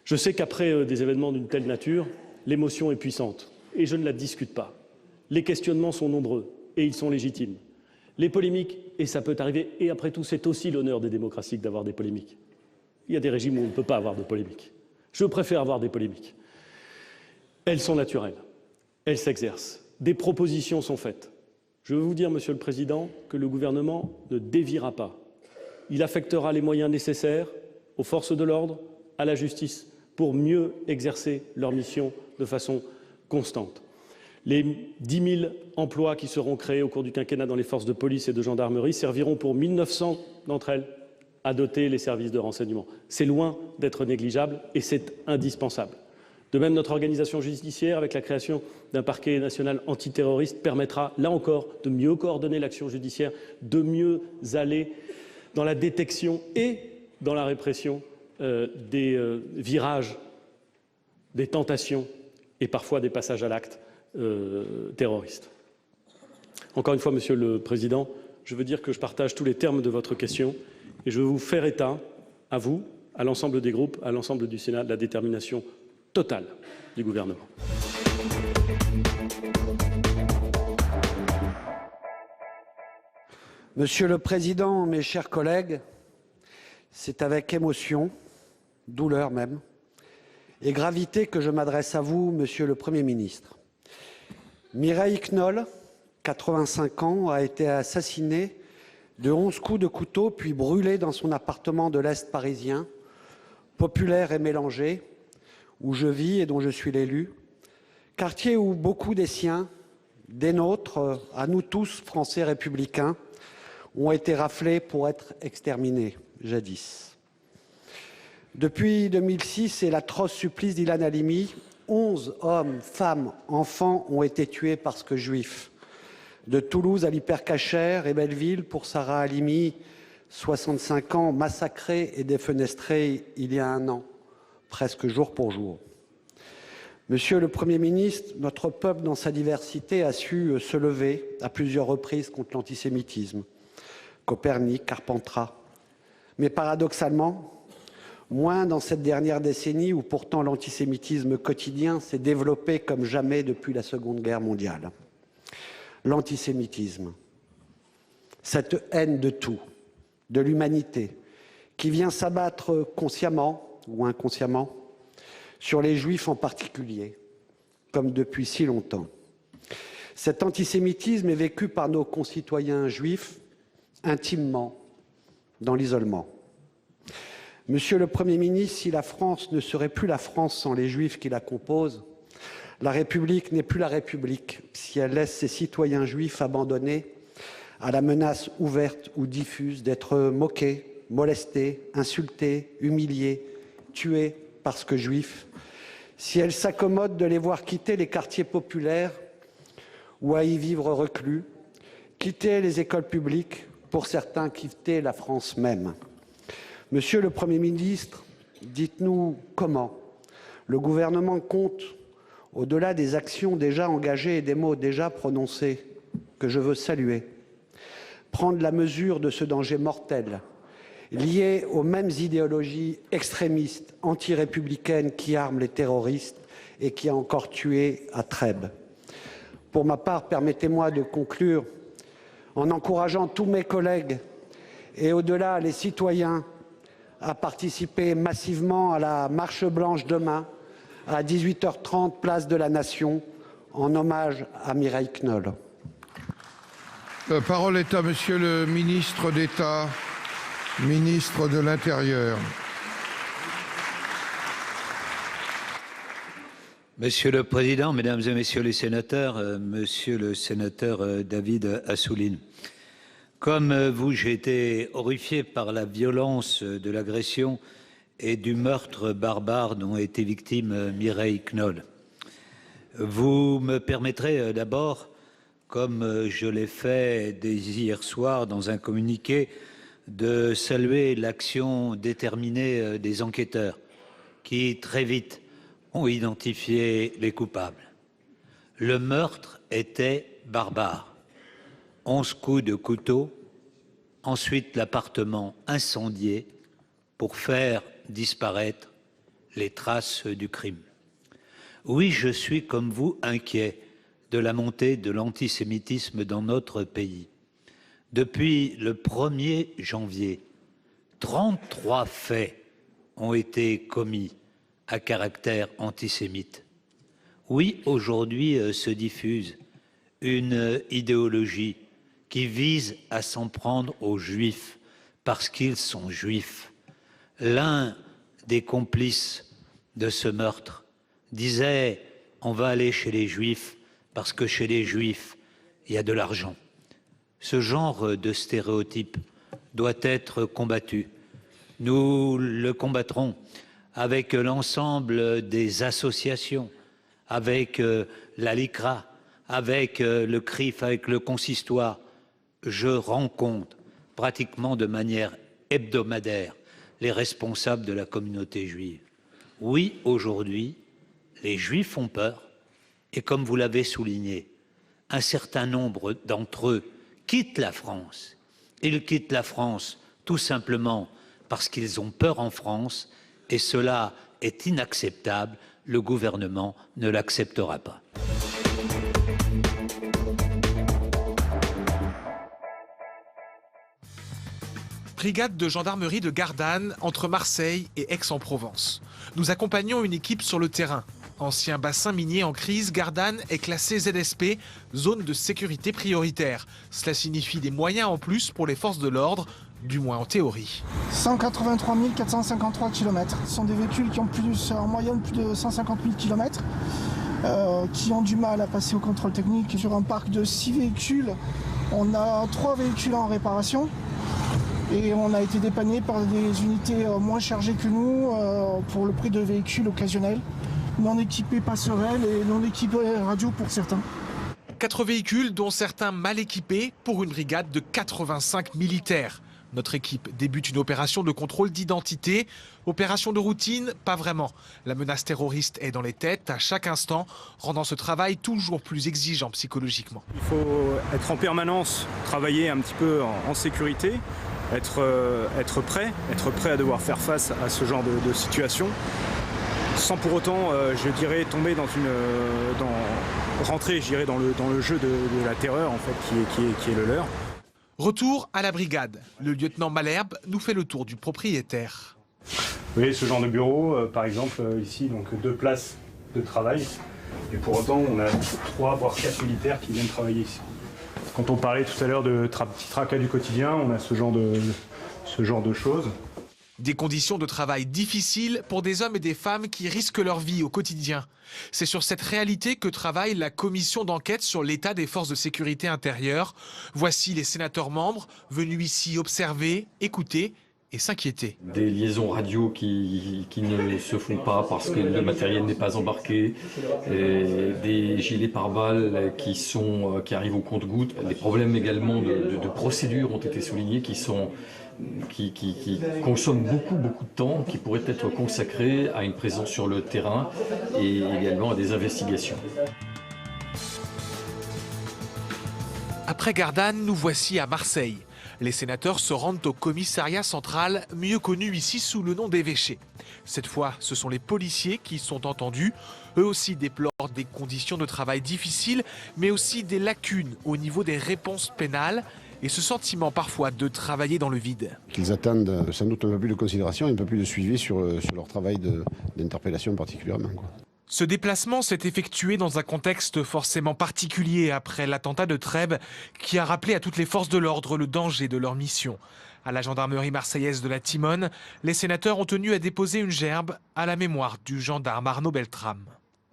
Je sais qu'après des événements d'une telle nature, l'émotion est puissante et je ne la discute pas. Les questionnements sont nombreux et ils sont légitimes. Les polémiques, et ça peut arriver, et après tout, c'est aussi l'honneur des démocraties d'avoir des polémiques. Il y a des régimes où on ne peut pas avoir de polémiques. Je préfère avoir des polémiques. Elles sont naturelles, elles s'exercent. Des propositions sont faites. Je veux vous dire, Monsieur le Président, que le gouvernement ne déviera pas. Il affectera les moyens nécessaires aux forces de l'ordre, à la justice, pour mieux exercer leur mission de façon constante. Les 10 000 emplois qui seront créés au cours du quinquennat dans les forces de police et de gendarmerie serviront pour 1 900 d'entre elles à doter les services de renseignement. C'est loin d'être négligeable et c'est indispensable. De même, notre organisation judiciaire, avec la création d'un parquet national antiterroriste, permettra, là encore, de mieux coordonner l'action judiciaire, de mieux aller dans la détection et dans la répression des virages, des tentations et parfois des passages à l'acte terroristes. Encore une fois, Monsieur le Président, je veux dire que je partage tous les termes de votre question et je veux vous faire état, à vous, à l'ensemble des groupes, à l'ensemble du Sénat, de la détermination totale du gouvernement. Monsieur le Président, mes chers collègues, c'est avec émotion, douleur même, et gravité que je m'adresse à vous, Monsieur le Premier ministre. Mireille Knoll, 85 ans, a été assassinée de 11 coups de couteau, puis brûlée dans son appartement de l'Est parisien, populaire et mélangé, où je vis et dont je suis l'élu, quartier où beaucoup des siens, des nôtres, à nous tous, Français républicains, ont été raflés pour être exterminés, jadis. Depuis 2006 et l'atroce supplice d'Ilan Halimi, 11 hommes, femmes, enfants ont été tués parce que juifs. De Toulouse à l'Hypercacher et Belleville pour Sarah Halimi, 65 ans, massacrée et défenestrée il y a un an, presque jour pour jour. Monsieur le Premier ministre, notre peuple dans sa diversité a su se lever à plusieurs reprises contre l'antisémitisme. Copernic, Carpentras. Mais paradoxalement, moins dans cette dernière décennie où pourtant l'antisémitisme quotidien s'est développé comme jamais depuis la Seconde Guerre mondiale. L'antisémitisme, cette haine de tout, de l'humanité, qui vient s'abattre consciemment ou inconsciemment sur les Juifs en particulier, comme depuis si longtemps. Cet antisémitisme est vécu par nos concitoyens juifs intimement dans l'isolement. Monsieur le Premier ministre, si la France ne serait plus la France sans les Juifs qui la composent, la République n'est plus la République si elle laisse ses citoyens juifs abandonnés à la menace ouverte ou diffuse d'être moqués, molestés, insultés, humiliés, tués parce que juifs, si elle s'accommode de les voir quitter les quartiers populaires ou à y vivre reclus, quitter les écoles publiques, pour certains quitter la France même. Monsieur le Premier ministre, dites-nous comment le gouvernement compte, au-delà des actions déjà engagées et des mots déjà prononcés, que je veux saluer, prendre la mesure de ce danger mortel lié aux mêmes idéologies extrémistes, anti-républicaines qui arment les terroristes et qui a encore tué à Trèbes. Pour ma part, permettez-moi de conclure en encourageant tous mes collègues et au-delà les citoyens à participer massivement à la marche blanche demain à 18h30, place de la Nation, en hommage à Mireille Knoll. La parole est à Monsieur le ministre d'État, ministre de l'Intérieur. Monsieur le Président, Mesdames et Messieurs les sénateurs, Monsieur le sénateur David Assouline, comme vous, j'ai été horrifié par la violence de l'agression et du meurtre barbare dont a été victime Mireille Knoll. Vous me permettrez d'abord, comme je l'ai fait dès hier soir dans un communiqué, de saluer l'action déterminée des enquêteurs qui, très vite, ont identifié les coupables. Le meurtre était barbare. 11 coups de couteau, ensuite l'appartement incendié pour faire disparaître les traces du crime. Oui, je suis comme vous inquiet de la montée de l'antisémitisme dans notre pays. Depuis le 1er janvier, 33 faits ont été commis à caractère antisémite. Oui, aujourd'hui se diffuse une idéologie qui vise à s'en prendre aux Juifs parce qu'ils sont Juifs. L'un des complices de ce meurtre disait « on va aller chez les Juifs parce que chez les Juifs, il y a de l'argent ». Ce genre de stéréotype doit être combattu. Nous le combattrons avec l'ensemble des associations, avec la LICRA, avec le CRIF, avec le consistoire. Je rencontre pratiquement de manière hebdomadaire les responsables de la communauté juive. Oui, aujourd'hui, les Juifs ont peur et comme vous l'avez souligné, un certain nombre d'entre eux quittent la France. Ils quittent la France tout simplement parce qu'ils ont peur en France et cela est inacceptable. Le gouvernement ne l'acceptera pas. Brigade de gendarmerie de Gardanne, entre Marseille et Aix-en-Provence. Nous accompagnons une équipe sur le terrain. Ancien bassin minier en crise, Gardanne est classé ZSP, zone de sécurité prioritaire. Cela signifie des moyens en plus pour les forces de l'ordre, du moins en théorie. 183 453 km. Ce sont des véhicules qui ont en moyenne plus de 150 000 km, qui ont du mal à passer au contrôle technique. Sur un parc de 6 véhicules, on a 3 véhicules en réparation. Et on a été dépanné par des unités moins chargées que nous pour le prix de véhicules occasionnels, non équipés passerelles et non équipés radio pour certains. 4 véhicules, dont certains mal équipés, pour une brigade de 85 militaires. Notre équipe débute une opération de contrôle d'identité. Opération de routine, pas vraiment. La menace terroriste est dans les têtes à chaque instant, rendant ce travail toujours plus exigeant psychologiquement. Il faut être en permanence, travailler un petit peu en sécurité. Être prêt à devoir faire face à ce genre de situation, sans pour autant, je dirais, tomber rentrer, je dirais, dans le jeu de la terreur en fait, qui est le leur. Retour à la brigade. Le lieutenant Malherbe nous fait le tour du propriétaire. Vous voyez ce genre de bureau, par exemple ici, donc 2 places de travail, et pour autant on a 3 voire 4 militaires qui viennent travailler ici. Quand on parlait tout à l'heure de petits tracas du quotidien, on a ce genre de choses. Des conditions de travail difficiles pour des hommes et des femmes qui risquent leur vie au quotidien. C'est sur cette réalité que travaille la commission d'enquête sur l'état des forces de sécurité intérieure. Voici les sénateurs membres venus ici observer, écouter et s'inquiéter. Des liaisons radio qui ne se font pas parce que le matériel n'est pas embarqué, des gilets pare-balles qui arrivent au compte-gouttes, des problèmes également de procédures ont été soulignés qui consomment beaucoup de temps, qui pourraient être consacrés à une présence sur le terrain et également à des investigations. Après Gardanne, nous voici à Marseille. Les sénateurs se rendent au commissariat central, mieux connu ici sous le nom d'évêché. Cette fois, ce sont les policiers qui sont entendus. Eux aussi déplorent des conditions de travail difficiles, mais aussi des lacunes au niveau des réponses pénales et ce sentiment parfois de travailler dans le vide. Qu'ils attendent sans doute un peu plus de considération et un peu plus de suivi sur leur travail d'interpellation particulièrement. Ce déplacement s'est effectué dans un contexte forcément particulier après l'attentat de Trèbes qui a rappelé à toutes les forces de l'ordre le danger de leur mission. À la gendarmerie marseillaise de la Timone, les sénateurs ont tenu à déposer une gerbe à la mémoire du gendarme Arnaud Beltrame.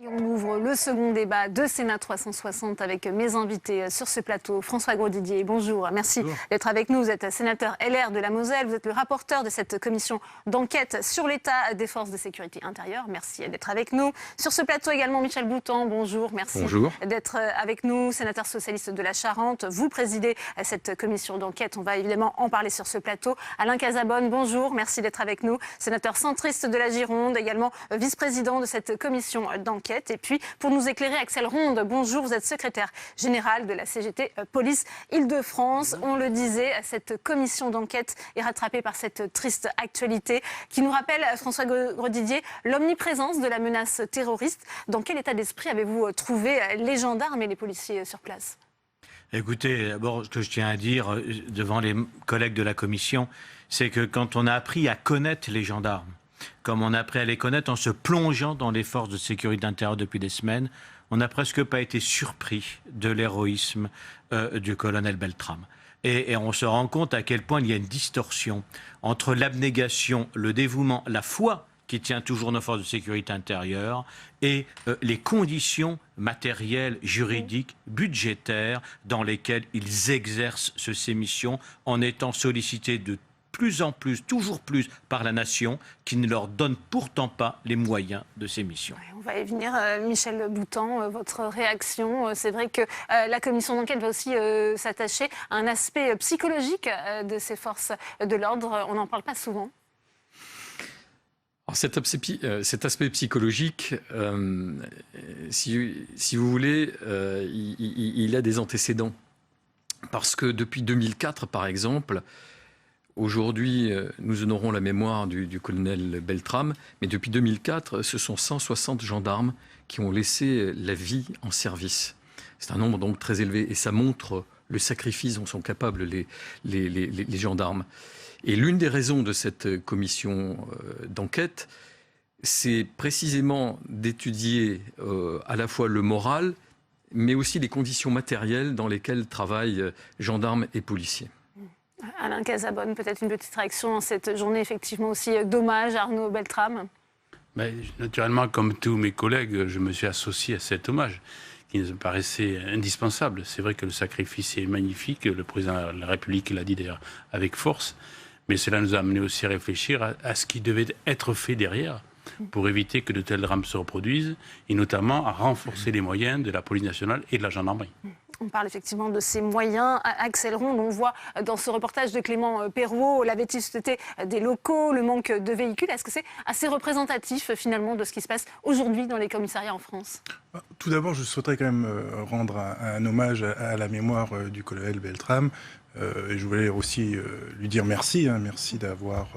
Et on ouvre le second débat de Sénat 360 avec mes invités sur ce plateau. François Grosdidier, bonjour. Merci d'être avec nous. Vous êtes sénateur LR de la Moselle. Vous êtes le rapporteur de cette commission d'enquête sur l'état des forces de sécurité intérieure. Merci d'être avec nous. Sur ce plateau également, Michel Boutan, bonjour. Merci d'être avec nous, sénateur socialiste de la Charente. Vous présidez cette commission d'enquête. On va évidemment en parler sur ce plateau. Alain Casabonne, bonjour. Merci d'être avec nous. Sénateur centriste de la Gironde, également vice-président de cette commission d'enquête. Et puis, pour nous éclairer, Axel Ronde, bonjour, vous êtes secrétaire général de la CGT Police Île-de-France. On le disait, cette commission d'enquête est rattrapée par cette triste actualité qui nous rappelle, François Grosdidier, l'omniprésence de la menace terroriste. Dans quel état d'esprit avez-vous trouvé les gendarmes et les policiers sur place ? Écoutez, d'abord, ce que je tiens à dire devant les collègues de la commission, c'est que quand on a appris à connaître les gendarmes, comme on a appris à les connaître en se plongeant dans les forces de sécurité intérieure depuis des semaines, on n'a presque pas été surpris de l'héroïsme du colonel Beltrame. Et on se rend compte à quel point il y a une distorsion entre l'abnégation, le dévouement, la foi qui tient toujours nos forces de sécurité intérieure et les conditions matérielles, juridiques, budgétaires dans lesquelles ils exercent ces missions en étant sollicités de plus en plus, toujours plus par la nation qui ne leur donne pourtant pas les moyens de ces missions. On va y venir. Michel Boutan, votre réaction. C'est vrai que la commission d'enquête va aussi s'attacher à un aspect psychologique de ces forces de l'ordre. On n'en parle pas souvent. Alors cet aspect psychologique, si vous voulez, il a des antécédents. Parce que depuis 2004, par exemple, aujourd'hui, nous honorons la mémoire du colonel Beltrame, mais depuis 2004, ce sont 160 gendarmes qui ont laissé la vie en service. C'est un nombre donc très élevé et ça montre le sacrifice dont sont capables les gendarmes. Et l'une des raisons de cette commission d'enquête, c'est précisément d'étudier à la fois le moral, mais aussi les conditions matérielles dans lesquelles travaillent gendarmes et policiers. Alain Casabonne, peut-être une petite réaction en cette journée effectivement aussi d'hommage à Arnaud Beltrame. Naturellement, comme tous mes collègues, je me suis associé à cet hommage qui nous paraissait indispensable. C'est vrai que le sacrifice est magnifique, le président de la République l'a dit d'ailleurs avec force, mais cela nous a amené aussi à réfléchir à ce qui devait être fait derrière pour éviter que de tels drames se reproduisent, et notamment à renforcer les moyens de la police nationale et de la gendarmerie. On parle effectivement de ces moyens. Axel Ronde, on voit dans ce reportage de Clément Perrault la vétusté des locaux, le manque de véhicules. Est-ce que c'est assez représentatif finalement de ce qui se passe aujourd'hui dans les commissariats en France ? Tout d'abord, je souhaiterais quand même rendre un hommage à la mémoire du colonel Beltrame. Et je voulais aussi lui dire merci, merci d'avoir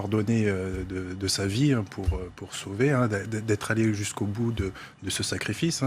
donné de sa vie pour sauver, d'être allé jusqu'au bout de ce sacrifice.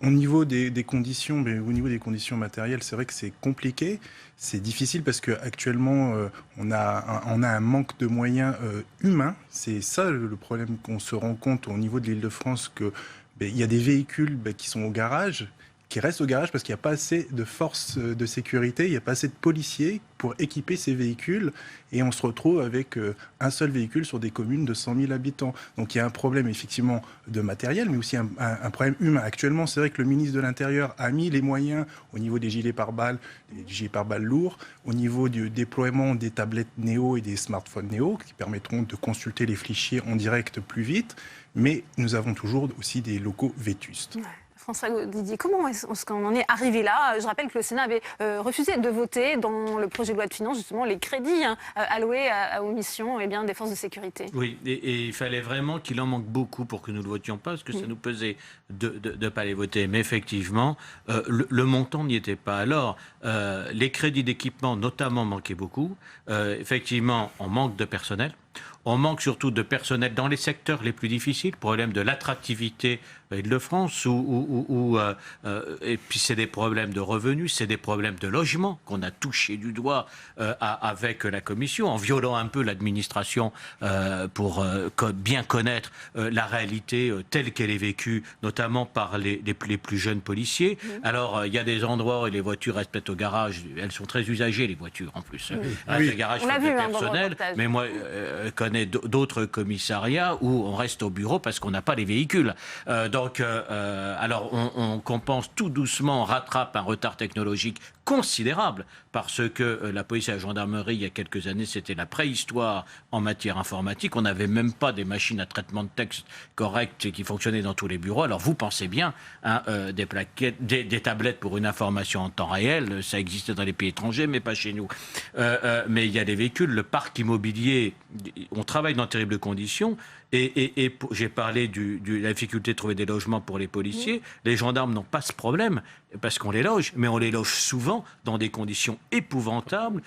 Au niveau des conditions, mais au niveau des conditions matérielles, c'est vrai que c'est compliqué, c'est difficile parce qu'actuellement, on a un manque de moyens humains. C'est ça le problème qu'on se rend compte au niveau de l'Île-de-France, qu'il y a des véhicules qui sont au garage, qui restent au garage parce qu'il n'y a pas assez de forces de sécurité, il n'y a pas assez de policiers pour équiper ces véhicules, et on se retrouve avec un seul véhicule sur des communes de 100 000 habitants. Donc il y a un problème effectivement de matériel, mais aussi un problème humain. Actuellement, c'est vrai que le ministre de l'Intérieur a mis les moyens au niveau des gilets pare-balles, des gilets pare-balles lourds, au niveau du déploiement des tablettes Néo et des smartphones Néo, qui permettront de consulter les fichiers en direct plus vite, mais nous avons toujours aussi des locaux vétustes. Ouais. François Grosdidier, comment est-ce qu'on en est arrivé là ? Je rappelle que le Sénat avait refusé de voter dans le projet de loi de finances justement les crédits alloués aux missions des forces de sécurité. Oui, et il fallait vraiment qu'il en manque beaucoup pour que nous ne le votions pas, parce que ça nous pesait de ne pas les voter. Mais effectivement, le montant n'y était pas. Alors, les crédits d'équipement notamment manquaient beaucoup. Effectivement, on manque de personnel. On manque surtout de personnel dans les secteurs les plus difficiles, problème de l'attractivité de France, et puis c'est des problèmes de revenus, c'est des problèmes de logement qu'on a touché du doigt avec la Commission, en violant un peu l'administration pour bien connaître la réalité telle qu'elle est vécue, notamment par les plus jeunes policiers. Alors, il y a des endroits où les voitures restent peut-être au garage, elles sont très usagées, les voitures en plus. Le garage fait personnel, mais moi, connais d'autres commissariats où on reste au bureau parce qu'on n'a pas les véhicules. Alors on compense tout doucement, on rattrape un retard technologique considérable parce que la police et la gendarmerie, il y a quelques années, c'était la préhistoire en matière informatique. On n'avait même pas des machines à traitement de texte correctes qui fonctionnaient dans tous les bureaux. Alors vous pensez bien, des plaquettes, des tablettes pour une information en temps réel, ça existait dans les pays étrangers, mais pas chez nous. Mais il y a des véhicules, le parc immobilier, on travaille dans de terribles conditions. Et j'ai parlé de la difficulté de trouver des logements pour les policiers. Les gendarmes n'ont pas ce problème parce qu'on les loge, mais on les loge souvent dans des conditions épouvantables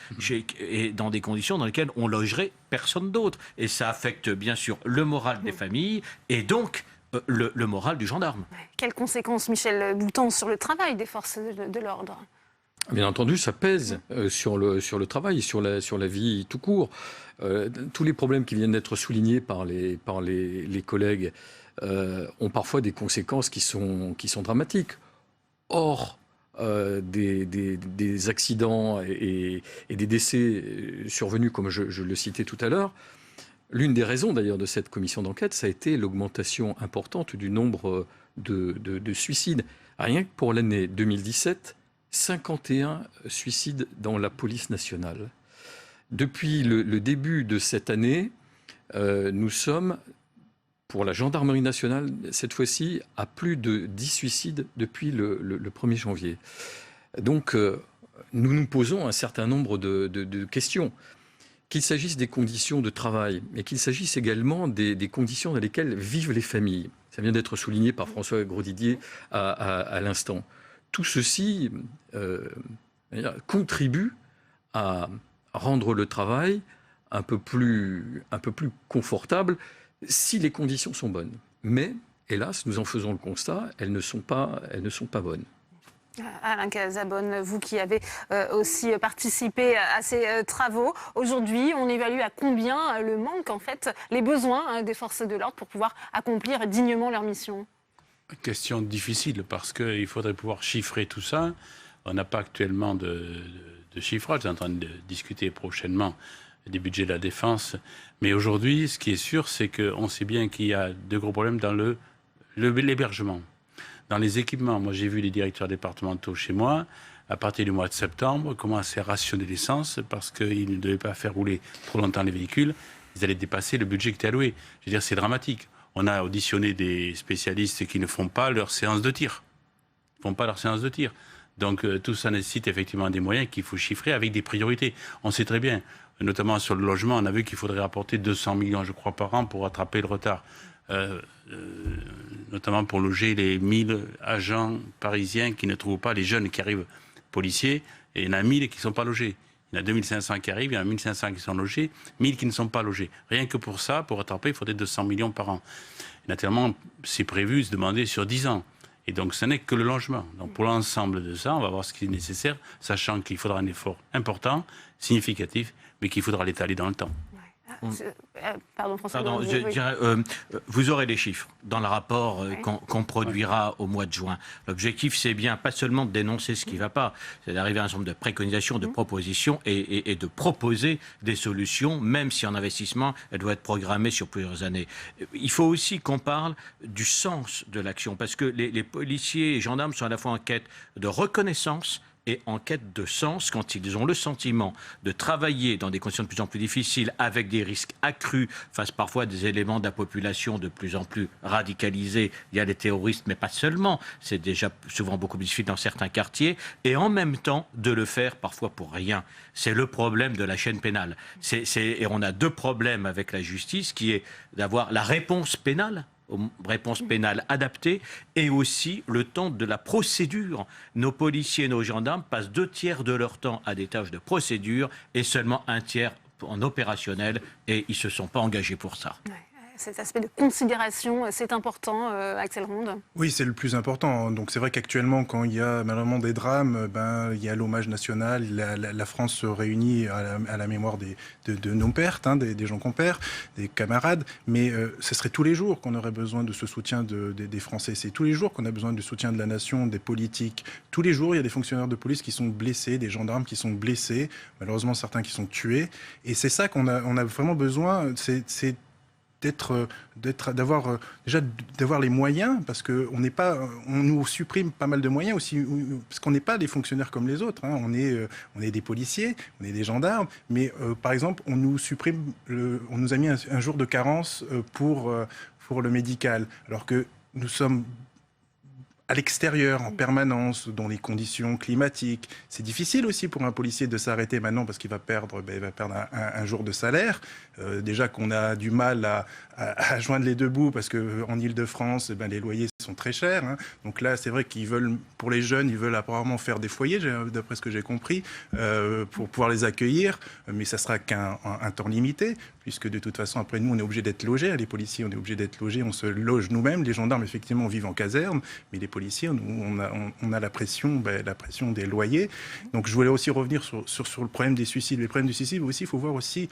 et dans des conditions dans lesquelles on logerait personne d'autre. Et ça affecte bien sûr le moral des familles et donc le moral du gendarme. Quelles conséquences, Michel Boutant, sur le travail des forces de l'ordre ? Bien entendu, ça pèse sur le travail, sur la vie tout court. Tous les problèmes qui viennent d'être soulignés par les collègues ont parfois des conséquences qui sont dramatiques. Or, des accidents et des décès survenus, comme je le citais tout à l'heure, l'une des raisons d'ailleurs de cette commission d'enquête, ça a été l'augmentation importante du nombre de suicides. Rien que pour l'année 2017, 51 suicides dans la police nationale. Depuis le début de cette année, nous sommes, pour la gendarmerie nationale, cette fois-ci, à plus de 10 suicides depuis le 1er janvier. Donc, nous nous posons un certain nombre de questions. Qu'il s'agisse des conditions de travail, mais qu'il s'agisse également des conditions dans lesquelles vivent les familles. Ça vient d'être souligné par François Grosdidier à l'instant. Tout ceci contribue à rendre le travail un peu plus confortable si les conditions sont bonnes. Mais, hélas, nous en faisons le constat, elles ne sont pas bonnes. Alain Cazabonne, vous qui avez aussi participé à ces travaux, aujourd'hui, on évalue à combien le manque, en fait, les besoins des forces de l'ordre pour pouvoir accomplir dignement leur mission ? Question difficile parce qu'il faudrait pouvoir chiffrer tout ça. On n'a pas actuellement de chiffrage. On est en train de discuter prochainement des budgets de la défense. Mais aujourd'hui, ce qui est sûr, c'est qu'on sait bien qu'il y a de gros problèmes dans l'hébergement. Dans les équipements, moi j'ai vu les directeurs départementaux chez moi, à partir du mois de septembre, commencer à rationner l'essence parce qu'ils ne devaient pas faire rouler trop longtemps les véhicules. Ils allaient dépasser le budget qui était alloué. Je veux dire, c'est dramatique. On a auditionné des spécialistes qui ne font pas leur séance de tir. Donc tout ça nécessite effectivement des moyens qu'il faut chiffrer avec des priorités. On sait très bien, notamment sur le logement, on a vu qu'il faudrait apporter 200 millions, je crois, par an pour rattraper le retard. Notamment pour loger les 1000 agents parisiens qui ne trouvent pas, les jeunes qui arrivent policiers, et il y en a 1000 qui ne sont pas logés. Il y en a 2500 qui arrivent, il y en a 1500 qui sont logés, 1000 qui ne sont pas logés. Rien que pour ça, pour rattraper, il faudrait 200 millions par an. Et naturellement, c'est prévu se demander sur 10 ans. Et donc, ce n'est que le logement. Donc, pour l'ensemble de ça, on va voir ce qui est nécessaire, sachant qu'il faudra un effort important, significatif, mais qu'il faudra l'étaler dans le temps. Pardon, François. Vous aurez les chiffres dans le rapport qu'on produira au mois de juin. L'objectif, c'est bien pas seulement de dénoncer ce qui ne va pas, c'est d'arriver à un certain nombre de préconisations, de propositions et de proposer des solutions, même si en investissement, elle doit être programmée sur plusieurs années. Il faut aussi qu'on parle du sens de l'action, parce que les policiers et gendarmes sont à la fois en quête de reconnaissance et en quête de sens quand ils ont le sentiment de travailler dans des conditions de plus en plus difficiles avec des risques accrus face parfois à des éléments de la population de plus en plus radicalisés. Il y a les terroristes, mais pas seulement. C'est déjà souvent beaucoup plus difficile dans certains quartiers. Et en même temps, de le faire parfois pour rien. C'est le problème de la chaîne pénale. Et on a deux problèmes avec la justice, qui est d'avoir la réponse pénale, réponse pénale adaptée, et aussi le temps de la procédure. Nos policiers et nos gendarmes passent 2/3 de leur temps à des tâches de procédure et seulement 1/3 en opérationnel, et ils ne se sont pas engagés pour ça. cet aspect de considération, c'est important, Axel Ronde. Oui, c'est le plus important. Donc c'est vrai qu'actuellement, quand il y a malheureusement des drames, il y a l'hommage national, la France se réunit à la mémoire de nos pertes, des gens qu'on perd, des camarades, mais ce serait tous les jours qu'on aurait besoin de ce soutien des Français. C'est tous les jours qu'on a besoin du soutien de la nation, des politiques. Tous les jours, il y a des fonctionnaires de police qui sont blessés, des gendarmes qui sont blessés, malheureusement certains qui sont tués. Et c'est ça qu'on a vraiment besoin, c'est d'avoir les moyens, parce que on nous supprime pas mal de moyens aussi, parce qu'on n'est pas des fonctionnaires comme les autres, on est des policiers, on est des gendarmes, mais par exemple on nous supprime, on nous a mis un jour de carence pour le médical, alors que nous sommes à l'extérieur, en permanence, dans les conditions climatiques. C'est difficile aussi pour un policier de s'arrêter maintenant parce qu'il va perdre un jour de salaire. Déjà qu'on a du mal à joindre les deux bouts parce qu'en Ile-de-France, les loyers sont très chers. Donc là, c'est vrai qu'ils veulent, pour les jeunes, ils veulent apparemment faire des foyers, d'après ce que j'ai compris, pour pouvoir les accueillir. Mais ça sera qu'un temps limité, puisque de toute façon, après nous, on est obligé d'être logés. Les policiers, on est obligé d'être logés, on se loge nous-mêmes. Les gendarmes, effectivement, vivent en caserne, mais les policiers, nous, on a la pression des loyers. Donc je voulais aussi revenir sur le problème des suicides. Les problèmes du suicide, aussi, il faut voir aussi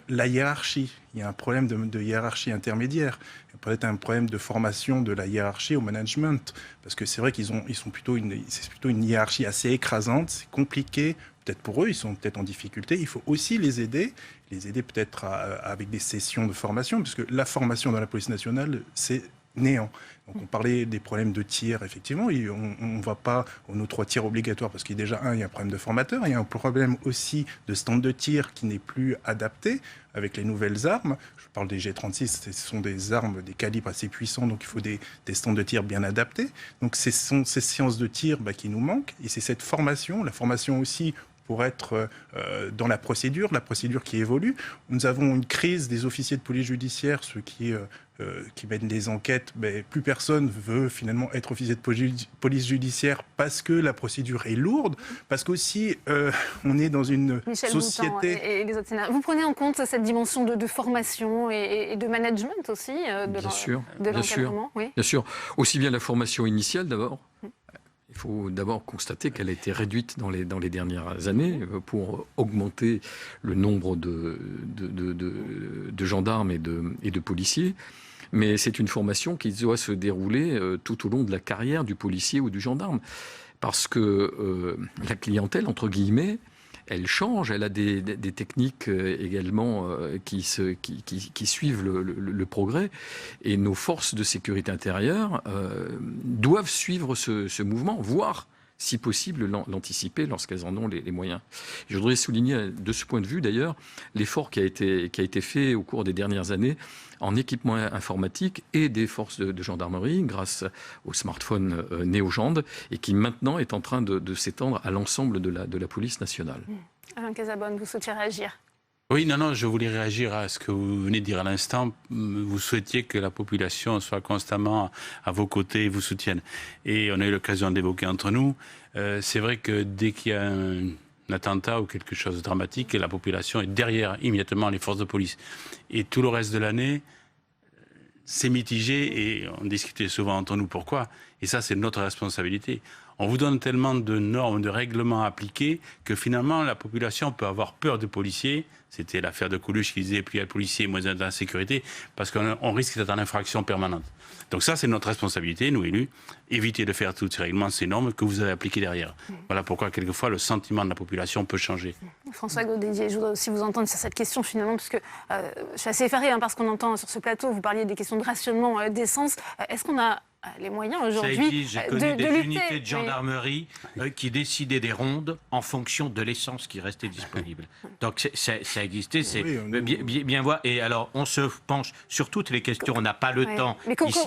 la hiérarchie. Il y a un problème de hiérarchie intermédiaire. Il y a peut-être un problème de formation de la hiérarchie au management, parce que c'est vrai c'est plutôt une hiérarchie assez écrasante, c'est compliqué. Peut-être pour eux, ils sont peut-être en difficulté. Il faut aussi les aider peut-être avec des sessions de formation, parce que la formation dans la police nationale, c'est néant. Donc on parlait des problèmes de tir, effectivement, on ne va pas aux 3 tirs obligatoires, parce qu'il y a déjà il y a un problème de formateur, il y a un problème aussi de stand de tir qui n'est plus adapté avec les nouvelles armes. Je parle des G36, ce sont des armes, des calibres assez puissants, donc il faut des stands de tir bien adaptés. Donc ce sont ces séances de tir qui nous manquent, et c'est cette formation, la formation aussi pour être dans la procédure qui évolue. Nous avons une crise des officiers de police judiciaire, ceux qui mènent des enquêtes. Plus personne veut finalement être officier de police judiciaire parce que la procédure est lourde, parce qu'aussi on est dans une société... Michel et les autres sénateurs, vous prenez en compte cette dimension de formation et de management aussi de l'encadrement? Bien sûr. Aussi bien la formation initiale d'abord. Il faut d'abord constater qu'elle a été réduite dans les dernières années pour augmenter le nombre de gendarmes et de policiers. Mais c'est une formation qui doit se dérouler tout au long de la carrière du policier ou du gendarme. Parce que la clientèle, entre guillemets, elle change, elle a des techniques également qui suivent le progrès. Et nos forces de sécurité intérieure doivent suivre ce mouvement, voire, si possible, l'anticiper lorsqu'elles en ont les moyens. Je voudrais souligner, de ce point de vue d'ailleurs, l'effort qui a été fait au cours des dernières années en équipement informatique et des forces de gendarmerie grâce au smartphone NeoGend et qui maintenant est en train de s'étendre à l'ensemble de la police nationale. Alain Casabonne, vous souhaitez réagir? Oui, non, je voulais réagir à ce que vous venez de dire à l'instant. Vous souhaitiez que la population soit constamment à vos côtés et vous soutienne. Et on a eu l'occasion d'évoquer entre nous. C'est vrai que dès qu'il y a un attentat ou quelque chose de dramatique, la population est derrière immédiatement les forces de police. Et tout le reste de l'année, c'est mitigé et on discutait souvent entre nous pourquoi. Et ça, c'est notre responsabilité. On vous donne tellement de normes, de règlements à appliquer que finalement, la population peut avoir peur des policiers. C'était l'affaire de Coluche qui disait plus il y a de policiers, moins il y a d'insécurité, parce qu'on risque d'être en infraction permanente. Donc ça, c'est notre responsabilité, nous élus, éviter de faire tous ces règlements, ces normes que vous avez appliqués derrière. Voilà pourquoi, quelquefois, le sentiment de la population peut changer. François Godédier, je voudrais aussi vous entendre sur cette question, finalement, parce que je suis assez effarée par ce qu'on entend sur ce plateau. Vous parliez des questions de rationnement d'essence. Est-ce qu'on a les moyens aujourd'hui j'ai connu des unités de gendarmerie qui décidaient des rondes en fonction de l'essence qui restait disponible. Donc ça existait, c'est bien voir. Et alors on se penche sur toutes les questions, on n'a pas le temps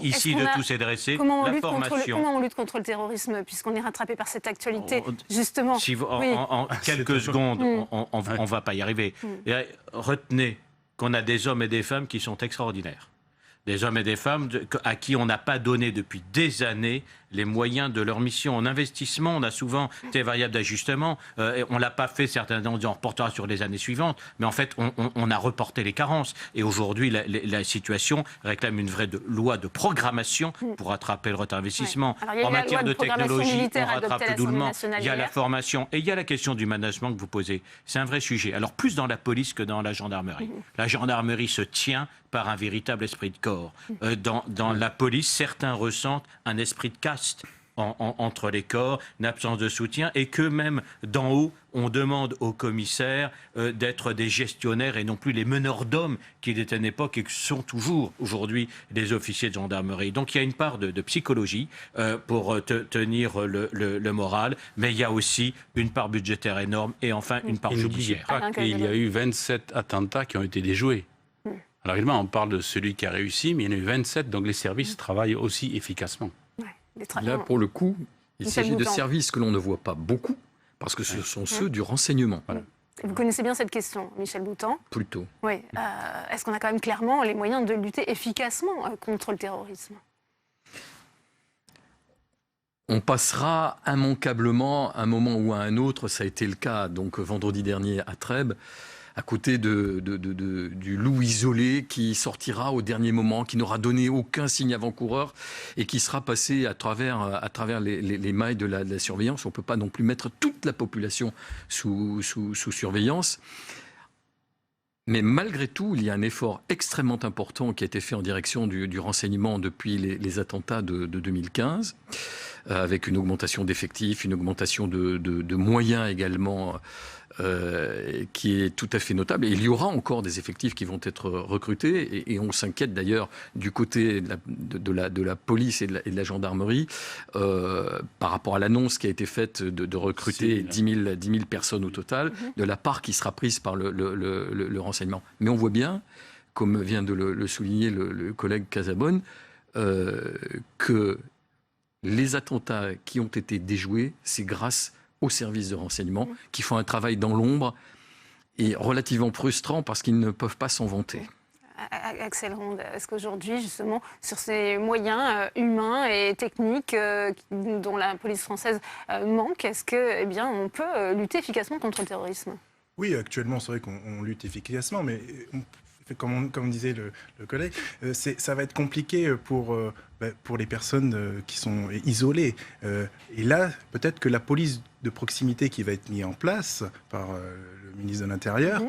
ici de tout s'adresser. Comment on lutte contre le terrorisme puisqu'on est rattrapé par cette actualité, justement? En quelques secondes, on ne va pas y arriver. Retenez qu'on a des hommes et des femmes qui sont extraordinaires. Des hommes et des femmes à qui on n'a pas donné depuis des années les moyens de leur mission. En investissement, on a souvent des variables d'ajustement. On ne l'a pas fait, certains en disant on reportera sur les années suivantes, mais en fait, on a reporté les carences. Et aujourd'hui, la situation réclame une vraie loi de programmation pour rattraper le retard d'investissement. Ouais. En matière de technologie, on rattrape tout doucement. Il y a la hier. formation et il y a la question du management que vous posez. C'est un vrai sujet. Alors, plus dans la police que dans la gendarmerie. La gendarmerie se tient par un véritable esprit de corps. Dans la police, certains ressentent un esprit de caste entre les corps, une absence de soutien, et que même d'en haut, on demande aux commissaires d'être des gestionnaires et non plus les meneurs d'hommes qu'ils étaient à une époque et qui sont toujours aujourd'hui des officiers de gendarmerie. Donc il y a une part de psychologie pour tenir le moral, mais il y a aussi une part budgétaire énorme et enfin une part judiciaire. Il y a eu 27 attentats qui ont été déjoués. Alors évidemment, on parle de celui qui a réussi, mais il y en a eu 27, donc les services travaillent aussi efficacement. Là, pour le coup, il s'agit de services que l'on ne voit pas beaucoup, parce que ce sont ceux du renseignement. Voilà. Vous connaissez bien cette question, Michel Boutan. Plutôt. Oui. Est-ce qu'on a quand même clairement les moyens de lutter efficacement contre le terrorisme ? On passera immanquablement un moment ou à un autre, ça a été le cas donc vendredi dernier à Trèbes, à côté du loup isolé qui sortira au dernier moment, qui n'aura donné aucun signe avant-coureur et qui sera passé à travers les mailles de la surveillance. On ne peut pas non plus mettre toute la population sous surveillance. Mais malgré tout, il y a un effort extrêmement important qui a été fait en direction du renseignement depuis les attentats de 2015, avec une augmentation d'effectifs, une augmentation de moyens également, qui est tout à fait notable. Et il y aura encore des effectifs qui vont être recrutés, et on s'inquiète d'ailleurs du côté de la police et de la gendarmerie par rapport à l'annonce qui a été faite de recruter 10 000 personnes au total, de la part qui sera prise par le renseignement. Mais on voit bien, comme vient de le souligner le collègue Casabonne, que les attentats qui ont été déjoués, c'est grâce aux services de renseignement qui font un travail dans l'ombre et relativement frustrant parce qu'ils ne peuvent pas s'en vanter. Axel Ronde, est-ce qu'aujourd'hui, justement, sur ces moyens humains et techniques dont la police française manque, est-ce que, on peut lutter efficacement contre le terrorisme ? Oui, actuellement, c'est vrai qu'on lutte efficacement, mais comme disait le collègue, ça va être compliqué pour les personnes qui sont isolées. Et là, peut-être que la police de proximité qui va être mise en place par le ministre de l'Intérieur,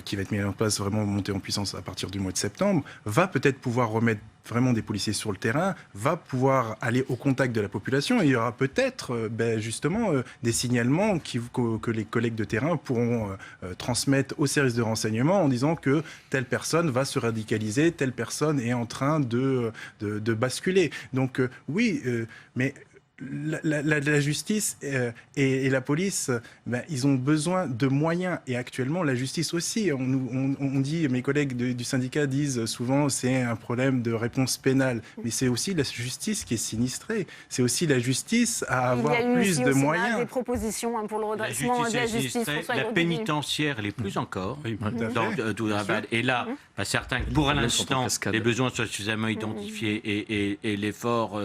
qui va être mise en place, vraiment montée en puissance à partir du mois de septembre, va peut-être pouvoir remettre vraiment des policiers sur le terrain, va pouvoir aller au contact de la population, et il y aura peut-être justement des signalements que les collègues de terrain pourront transmettre aux services de renseignement en disant que telle personne va se radicaliser, telle personne est en train de basculer. Donc oui, mais la justice et la police, ils ont besoin de moyens. Et actuellement, la justice aussi. On dit, mes collègues du syndicat disent souvent, c'est un problème de réponse pénale. Mais c'est aussi la justice qui est sinistrée. C'est aussi la justice à avoir plus de moyens. Il y a des propositions pour le redressement de la justice. La pénitentiaire, les plus encore. Et là, certains, pour l'instant, les besoins soient suffisamment identifiés et l'effort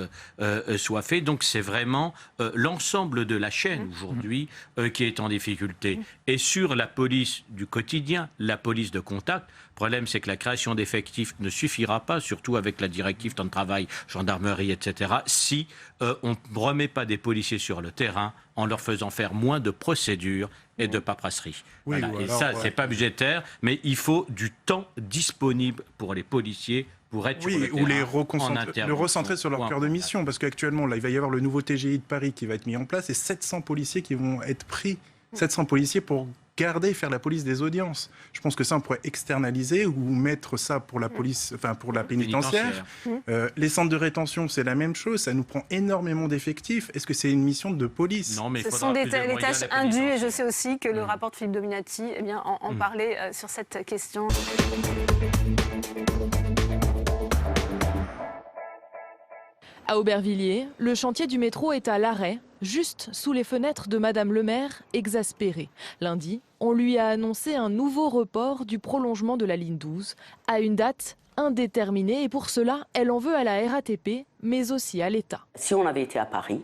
soit fait. Donc c'est vraiment l'ensemble de la chaîne aujourd'hui qui est en difficulté. Et sur la police du quotidien, la police de contact, le problème c'est que la création d'effectifs ne suffira pas, surtout avec la directive temps de travail, gendarmerie, etc., si on ne remet pas des policiers sur le terrain en leur faisant faire moins de procédures et de paperasserie. Oui, voilà. Et ça, c'est pas budgétaire, mais il faut du temps disponible pour les policiers pour être sur le terrain, ou le recentrer sur leur cœur de mission, parce qu'actuellement, là, il va y avoir le nouveau TGI de Paris qui va être mis en place et 700 policiers qui vont être pris, 700 policiers pour garder et faire la police des audiences. Je pense que ça, on pourrait externaliser ou mettre ça pour la police, enfin pour la pénitentiaire. Les centres de rétention, c'est la même chose. Ça nous prend énormément d'effectifs. Est-ce que c'est une mission de police ? Non, mais ce sont des tâches indues, et je sais aussi que le rapport de Philippe Dominati en parlait sur cette question. À Aubervilliers, le chantier du métro est à l'arrêt, juste sous les fenêtres de Madame le maire, exaspérée. Lundi, on lui a annoncé un nouveau report du prolongement de la ligne 12 à une date indéterminée et pour cela, elle en veut à la RATP, mais aussi à l'État. Si on avait été à Paris,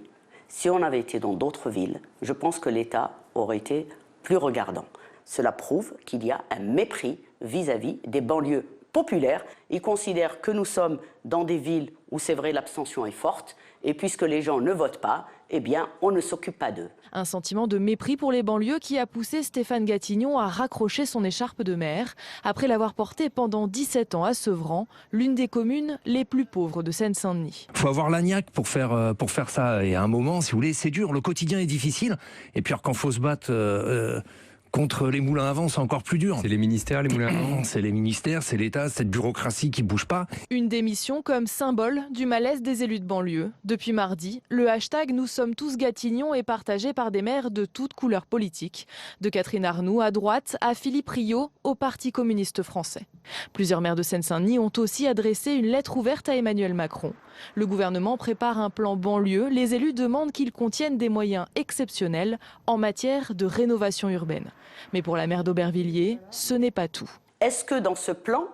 si on avait été dans d'autres villes, je pense que l'État aurait été plus regardant. Cela prouve qu'il y a un mépris vis-à-vis des banlieues populaires. Ils considèrent que nous sommes dans des villes où c'est vrai l'abstention est forte et puisque les gens ne votent pas, eh bien on ne s'occupe pas d'eux. Un sentiment de mépris pour les banlieues qui a poussé Stéphane Gatignon à raccrocher son écharpe de maire après l'avoir portée pendant 17 ans à Sevran, l'une des communes les plus pauvres de Seine-Saint-Denis. Il faut avoir la niaque pour faire ça. Et à un moment, si vous voulez, c'est dur, le quotidien est difficile. Et puis quand il faut se battre contre les moulins à vent, c'est encore plus dur. C'est les ministères, les moulins à vent. C'est les ministères, c'est l'État, cette bureaucratie qui ne bouge pas. Une démission comme symbole du malaise des élus de banlieue. Depuis mardi, le hashtag Nous sommes tous Gatignon est partagé par des maires de toutes couleurs politiques. De Catherine Arnoux à droite à Philippe Rio au Parti communiste français. Plusieurs maires de Seine-Saint-Denis ont aussi adressé une lettre ouverte à Emmanuel Macron. Le gouvernement prépare un plan banlieue. Les élus demandent qu'il contienne des moyens exceptionnels en matière de rénovation urbaine. Mais pour la maire d'Aubervilliers, ce n'est pas tout. Est-ce que dans ce plan,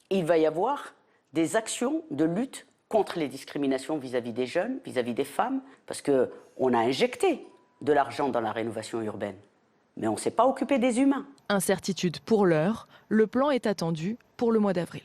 il va y avoir des actions de lutte contre les discriminations vis-à-vis des jeunes, vis-à-vis des femmes? Parce qu'on a injecté de l'argent dans la rénovation urbaine, mais on ne s'est pas occupé des humains. Incertitude pour l'heure, le plan est attendu pour le mois d'avril.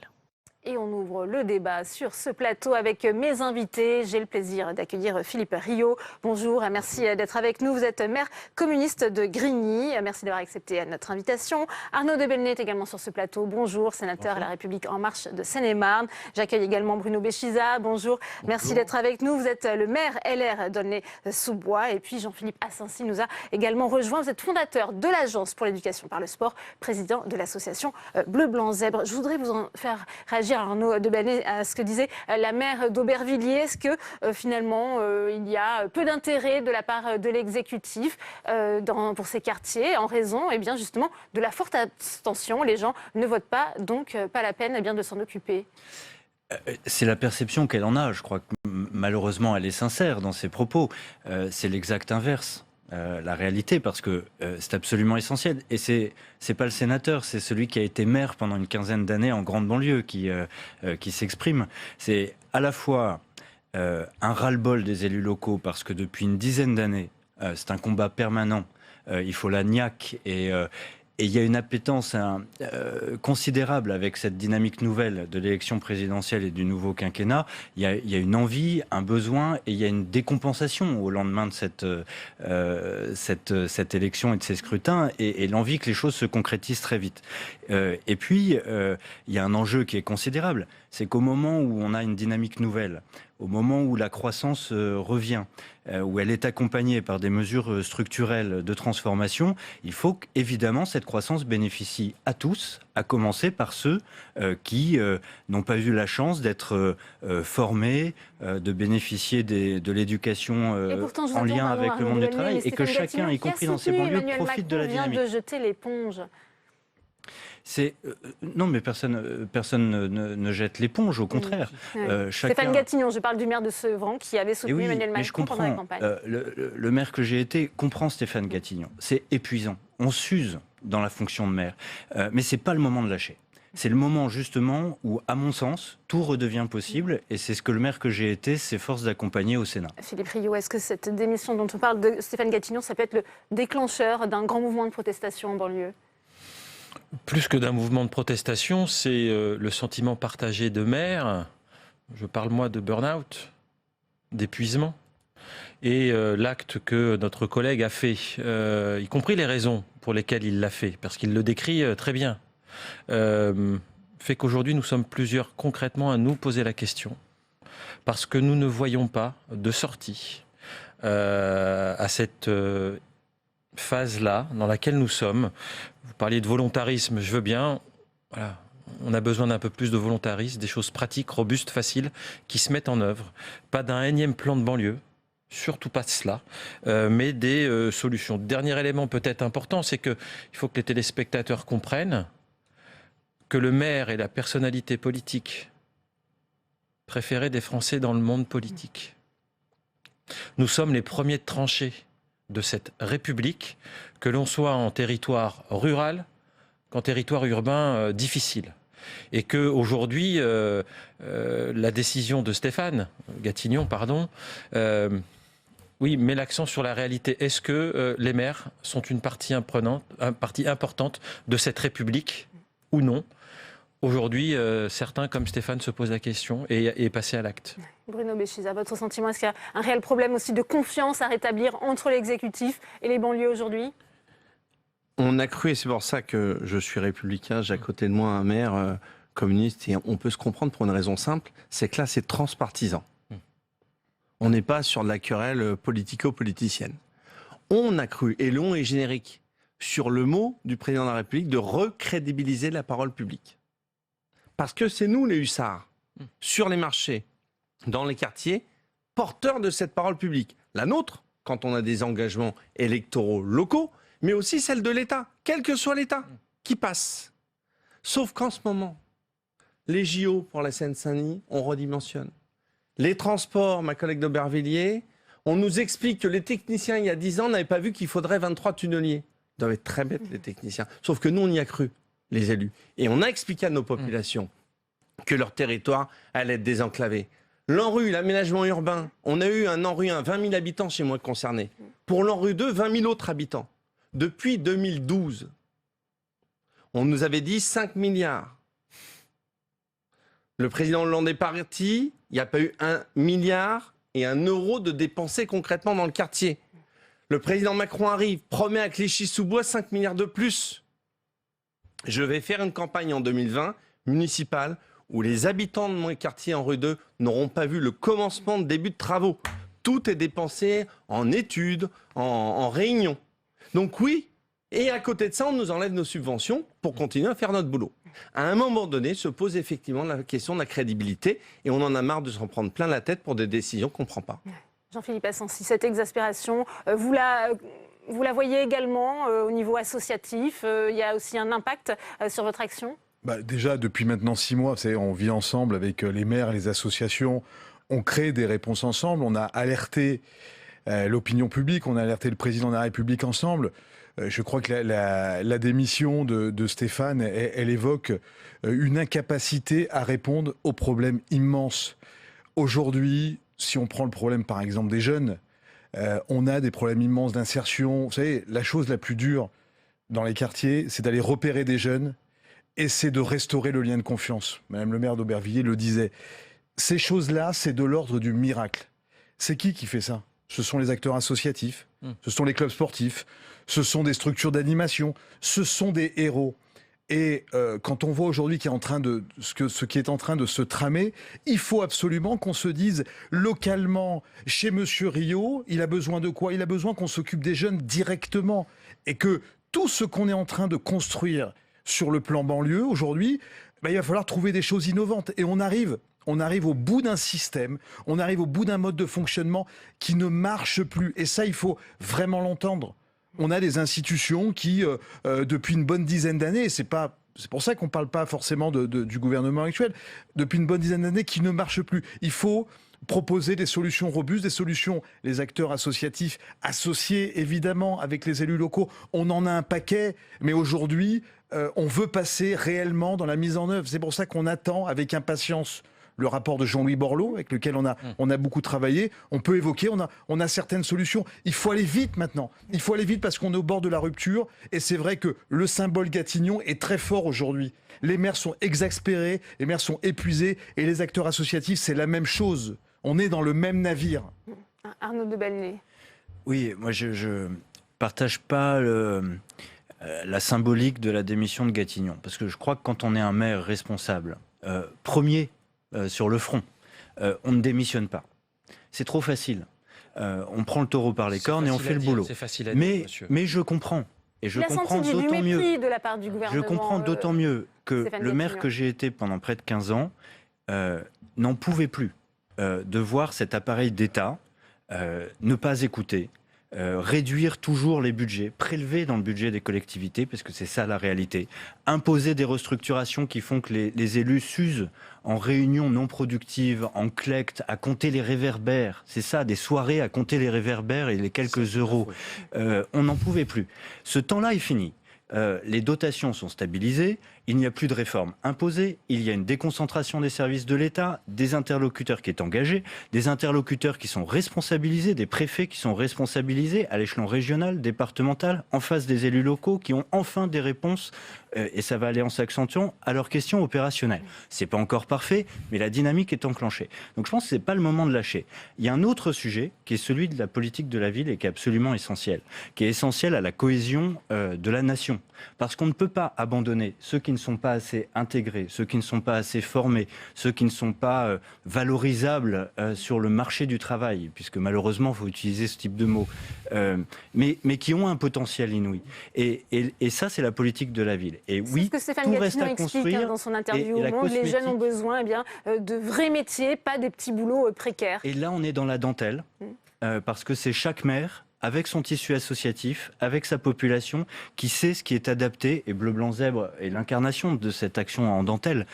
Et on ouvre le débat sur ce plateau avec mes invités. J'ai le plaisir d'accueillir Philippe Rio. Bonjour, merci d'être avec nous. Vous êtes maire communiste de Grigny. Merci d'avoir accepté notre invitation. Arnaud de Belenet est également sur ce plateau. Bonjour, sénateur à La République En Marche de Seine-et-Marne. J'accueille également Bruno Béchiza. Bonjour, merci d'être avec nous. Vous êtes le maire LR d'Aulnay-sous-Bois. Et puis Jean-Philippe Assensi nous a également rejoint. Vous êtes fondateur de l'Agence pour l'éducation par le sport, président de l'association Bleu Blanc Zèbre. Je voudrais vous en faire réagir, Arnaud de Belenet, à ce que disait la maire d'Aubervilliers. Est-ce que finalement il y a peu d'intérêt de la part de l'exécutif pour ces quartiers en raison bien, justement de la forte abstention? Les gens ne votent pas, donc pas la peine de s'en occuper. C'est la perception qu'elle en a. Je crois que malheureusement elle est sincère dans ses propos. C'est l'exact inverse. La réalité, parce que c'est absolument essentiel. Et c'est pas le sénateur, c'est celui qui a été maire pendant une quinzaine d'années en grande banlieue qui s'exprime. C'est à la fois un ras-le-bol des élus locaux, parce que depuis une dizaine d'années, c'est un combat permanent. Il faut la niaque et il y a une appétence considérable avec cette dynamique nouvelle de l'élection présidentielle et du nouveau quinquennat. Il y a une envie, un besoin et il y a une décompensation au lendemain de cette élection et de ces scrutins et l'envie que les choses se concrétisent très vite. Et puis, il y a un enjeu qui est considérable. C'est qu'au moment où on a une dynamique nouvelle, au moment où la croissance revient, où elle est accompagnée par des mesures structurelles de transformation, il faut qu'évidemment cette croissance bénéficie à tous, à commencer par ceux qui n'ont pas eu la chance d'être formés, de bénéficier de l'éducation en lien avec le monde du travail, et que chacun, y compris dans ces banlieues, profite de la dynamique. Vient de jeter l'éponge. Non, mais personne ne jette l'éponge, au contraire. Stéphane Gatignon, je parle du maire de Sevran qui avait soutenu Emmanuel Macron pendant la campagne. Le maire que j'ai été comprend Stéphane Gatignon. C'est épuisant. On s'use dans la fonction de maire. Mais ce n'est pas le moment de lâcher. C'est le moment justement où, à mon sens, tout redevient possible et c'est ce que le maire que j'ai été s'efforce d'accompagner au Sénat. Philippe Rio, est-ce que cette démission dont on parle de Stéphane Gatignon, ça peut être le déclencheur d'un grand mouvement de protestation en banlieue ? Plus que d'un mouvement de protestation, c'est le sentiment partagé de maires, je parle moi de burn-out, d'épuisement, et l'acte que notre collègue a fait, y compris les raisons pour lesquelles il l'a fait, parce qu'il le décrit très bien, fait qu'aujourd'hui nous sommes plusieurs concrètement à nous poser la question, parce que nous ne voyons pas de sortie à cette phase-là dans laquelle nous sommes. Vous parliez de volontarisme, je veux bien. Voilà. On a besoin d'un peu plus de volontarisme, des choses pratiques, robustes, faciles, qui se mettent en œuvre. Pas d'un énième plan de banlieue, surtout pas de cela, mais des solutions. Dernier élément peut-être important, c'est qu'il faut que les téléspectateurs comprennent que le maire est la personnalité politique préférée des Français dans le monde politique. Nous sommes les premiers de tranchée de cette République, que l'on soit en territoire rural qu'en territoire urbain difficile. Et qu'aujourd'hui, la décision de Stéphane Gatignon, oui, met l'accent sur la réalité. Est-ce que les maires sont une partie importante de cette République ou non? Aujourd'hui, certains, comme Stéphane, se posent la question et passent à l'acte. Bruno Béchiza, votre sentiment, est-ce qu'il y a un réel problème aussi de confiance à rétablir entre l'exécutif et les banlieues aujourd'hui? On a cru, et c'est pour ça que je suis républicain, j'ai à côté de moi un maire communiste, et on peut se comprendre pour une raison simple, c'est que là, c'est transpartisan. On n'est pas sur de la querelle politico-politicienne. On a cru, et le on est générique, sur le mot du président de la République de recrédibiliser la parole publique. Parce que c'est nous, les hussards, sur les marchés, dans les quartiers, porteurs de cette parole publique. La nôtre, quand on a des engagements électoraux locaux, mais aussi celle de l'État, quel que soit l'État, qui passe. Sauf qu'en ce moment, les JO pour la Seine-Saint-Denis, on redimensionne. Les transports, ma collègue d'Aubervilliers, on nous explique que les techniciens, il y a 10 ans, n'avaient pas vu qu'il faudrait 23 tunneliers. Ils doivent être très bêtes, les techniciens. Sauf que nous, on y a cru, les élus. Et on a expliqué à nos populations que leur territoire allait être désenclavé. L'ANRU, l'aménagement urbain, on a eu un ANRU 1, 20 000 habitants chez moi concernés. Pour l'ANRU 2, 20 000 autres habitants. Depuis 2012, on nous avait dit 5 milliards. Le président Hollande est parti, il n'y a pas eu 1 milliard et 1 euro de dépensés concrètement dans le quartier. Le président Macron arrive, promet à Clichy-sous-Bois 5 milliards de plus. Je vais faire une campagne en 2020 municipale où les habitants de mon quartier en rue 2 n'auront pas vu le commencement de début de travaux. Tout est dépensé en études, en réunions. Donc oui, et à côté de ça, on nous enlève nos subventions pour continuer à faire notre boulot. À un moment donné, se pose effectivement la question de la crédibilité et on en a marre de s'en prendre plein la tête pour des décisions qu'on ne prend pas. Jean-Philippe Assensi, cette exaspération, vous la voyez également au niveau associatif. Il y a aussi un impact sur votre action? Déjà, depuis maintenant 6 mois, vous savez, on vit ensemble avec les maires et les associations. On crée des réponses ensemble. On a alerté l'opinion publique, on a alerté le président de la République ensemble. Je crois que la démission de Stéphane, elle évoque une incapacité à répondre aux problèmes immenses. Aujourd'hui, si on prend le problème par exemple des jeunes, on a des problèmes immenses d'insertion. Vous savez, la chose la plus dure dans les quartiers, c'est d'aller repérer des jeunes et c'est de restaurer le lien de confiance. Madame le maire d'Aubervilliers le disait. Ces choses-là, c'est de l'ordre du miracle. C'est qui fait ça? Ce sont les acteurs associatifs, ce sont les clubs sportifs, ce sont des structures d'animation, ce sont des héros. Et quand on voit aujourd'hui ce qui est en train de se tramer, il faut absolument qu'on se dise localement, chez Monsieur Rio, il a besoin de quoi? Il a besoin qu'on s'occupe des jeunes directement. Et que tout ce qu'on est en train de construire sur le plan banlieue aujourd'hui, il va falloir trouver des choses innovantes. Et on arrive au bout d'un système, on arrive au bout d'un mode de fonctionnement qui ne marche plus. Et ça, il faut vraiment l'entendre. On a des institutions qui, depuis une bonne dizaine d'années, c'est pour ça qu'on ne parle pas forcément du gouvernement actuel, depuis une bonne dizaine d'années, qui ne marchent plus. Il faut proposer des solutions robustes, des solutions, les acteurs associatifs associés évidemment avec les élus locaux. On en a un paquet, mais aujourd'hui, on veut passer réellement dans la mise en œuvre. C'est pour ça qu'on attend avec impatience le rapport de Jean-Louis Borloo, avec lequel on a beaucoup travaillé. On peut évoquer, on a certaines solutions. Il faut aller vite maintenant. Il faut aller vite parce qu'on est au bord de la rupture. Et c'est vrai que le symbole Gatignon est très fort aujourd'hui. Les maires sont exaspérés, les maires sont épuisés. Et les acteurs associatifs, c'est la même chose. On est dans le même navire. Arnaud de Belenet. Oui, moi je partage pas la symbolique de la démission de Gatignon. Parce que je crois que quand on est un maire responsable, premier sur le front, on ne démissionne pas. C'est trop facile. On prend le taureau par les cornes et on fait le boulot. C'est facile à dire, monsieur. Mais je comprends. Et je comprends du d'autant mieux. mépris de la part du gouvernement. Je comprends d'autant mieux que Stéphane le maire Gatignon. que j'ai été pendant près de 15 ans n'en pouvait plus de voir cet appareil d'État ne pas écouter, réduire toujours les budgets, prélever dans le budget des collectivités, parce que c'est ça la réalité, imposer des restructurations qui font que les élus s'usent en réunions non productives, en collecte, à compter les réverbères. C'est ça, des soirées à compter les réverbères et les quelques euros. On n'en pouvait plus. Ce temps-là est fini. les dotations sont stabilisées, il n'y a plus de réforme imposée, il y a une déconcentration des services de l'État, des interlocuteurs qui sont engagés, des interlocuteurs qui sont responsabilisés, des préfets qui sont responsabilisés à l'échelon régional, départemental, en face des élus locaux qui ont enfin des réponses, et ça va aller en s'accentuant, à leurs questions opérationnelles. C'est pas encore parfait, mais la dynamique est enclenchée. Donc je pense que c'est pas le moment de lâcher. Il y a un autre sujet qui est celui de la politique de la ville et qui est absolument essentiel, qui est essentiel à la cohésion de la nation. Parce qu'on ne peut pas abandonner ceux qui ne sont pas assez intégrés, ceux qui ne sont pas assez formés, ceux qui ne sont pas valorisables sur le marché du travail, puisque malheureusement, il faut utiliser ce type de mots, mais qui ont un potentiel inouï. Et ça, c'est la politique de la ville. Et oui, c'est ce que Stéphane Gatineau explique dans son interview au Monde. Les jeunes ont besoin de vrais métiers, pas des petits boulots précaires. Et là, on est dans la dentelle, parce que c'est chaque maire, avec son tissu associatif, avec sa population, qui sait ce qui est adapté, et Bleu Blanc Zèbre est l'incarnation de cette action en dentelle,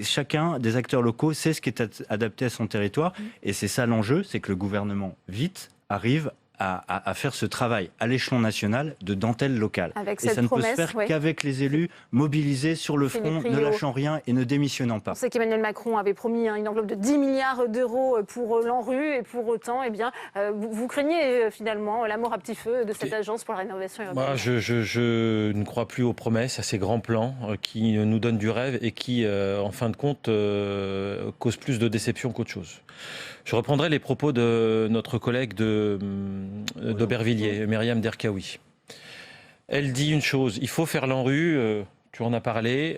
chacun des acteurs locaux sait ce qui est adapté à son territoire, et c'est ça l'enjeu, c'est que le gouvernement, vite, arrive à faire ce travail à l'échelon national de dentelle locale. Avec et ça ne promesse, peut se faire qu'avec les élus mobilisés sur le front, ne lâchant rien et ne démissionnant pas. On sait qu'Emmanuel Macron avait promis une enveloppe de 10 milliards d'euros pour l'ANRU, et pour autant, vous craignez finalement la mort à petit feu de cette agence pour la rénovation urbaine. Moi, je ne crois plus aux promesses, à ces grands plans qui nous donnent du rêve et qui, en fin de compte, causent plus de déception qu'autre chose. Je reprendrai les propos de notre collègue d'Aubervilliers, Myriam Derkaoui. Elle dit une chose, il faut faire l'ANRU, tu en as parlé,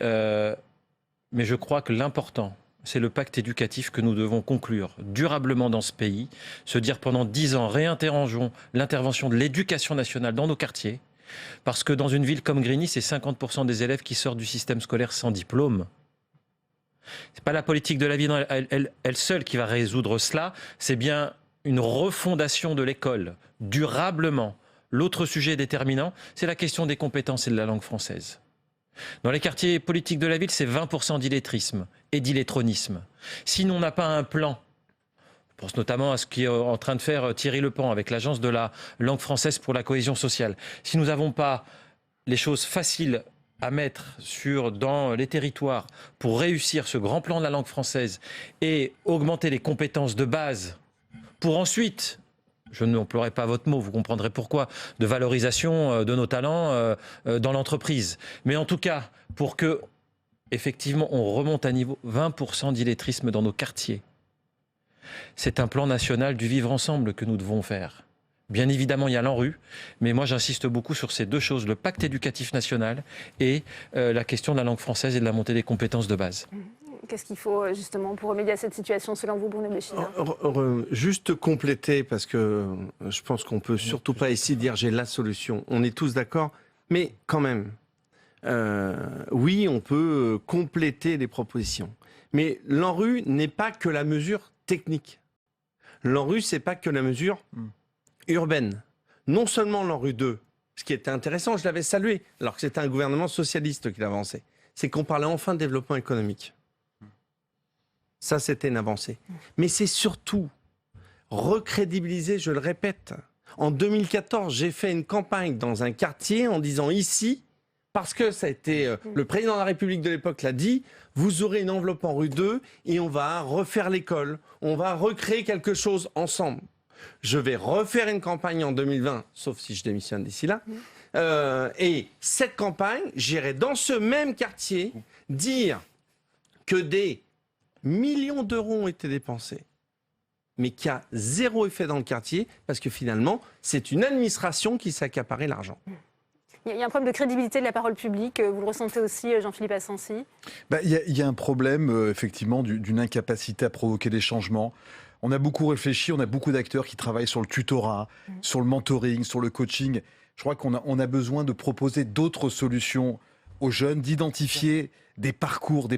mais je crois que l'important, c'est le pacte éducatif que nous devons conclure durablement dans ce pays, se dire pendant 10 ans, réinterrogeons l'intervention de l'éducation nationale dans nos quartiers, parce que dans une ville comme Grigny, c'est 50% des élèves qui sortent du système scolaire sans diplôme. C'est pas la politique de la ville elle seule qui va résoudre cela, c'est bien une refondation de l'école, durablement. L'autre sujet déterminant, c'est la question des compétences et de la langue française. Dans les quartiers politiques de la ville, c'est 20% d'illettrisme et d'illettronisme. Si l'on n'a pas un plan, je pense notamment à ce qu'est en train de faire Thierry Lepan avec l'Agence de la langue française pour la cohésion sociale, si nous n'avons pas les choses faciles à mettre dans les territoires pour réussir ce grand plan de la langue française et augmenter les compétences de base pour ensuite, je n'emploierai pas votre mot, vous comprendrez pourquoi, de valorisation de nos talents dans l'entreprise. Mais en tout cas, pour que, effectivement, on remonte à niveau 20% d'illettrisme dans nos quartiers. C'est un plan national du vivre ensemble que nous devons faire. Bien évidemment, il y a l'ANRU, mais moi j'insiste beaucoup sur ces deux choses, le pacte éducatif national et la question de la langue française et de la montée des compétences de base. Qu'est-ce qu'il faut justement pour remédier à cette situation selon vous, Bruno Béchina? Juste compléter, parce que je pense qu'on ne peut surtout pas ici dire j'ai la solution. On est tous d'accord, mais quand même, oui, on peut compléter les propositions. Mais l'ANRU n'est pas que la mesure technique. L'ANRU, c'est pas que la mesure urbaine. Non seulement l'ANRU 2, ce qui était intéressant, je l'avais salué, alors que c'était un gouvernement socialiste qui l'avançait, c'est qu'on parlait enfin de développement économique. Ça, c'était une avancée. Mais c'est surtout recrédibiliser, je le répète. En 2014, j'ai fait une campagne dans un quartier en disant ici, parce que ça a été le président de la République de l'époque l'a dit, vous aurez une enveloppe en rue 2 et on va refaire l'école, on va recréer quelque chose ensemble. Je vais refaire une campagne en 2020, sauf si je démissionne d'ici là. Et cette campagne, j'irai dans ce même quartier dire que des millions d'euros ont été dépensés, mais qu'il y a zéro effet dans le quartier, parce que finalement, c'est une administration qui s'accaparait l'argent. Il y a un problème de crédibilité de la parole publique, vous le ressentez aussi, Jean-Philippe Assensi? Il y a un problème, effectivement, d'une incapacité à provoquer des changements. On a beaucoup réfléchi, on a beaucoup d'acteurs qui travaillent sur le tutorat, sur le mentoring, sur le coaching. Je crois qu'on a besoin de proposer d'autres solutions aux jeunes, d'identifier des parcours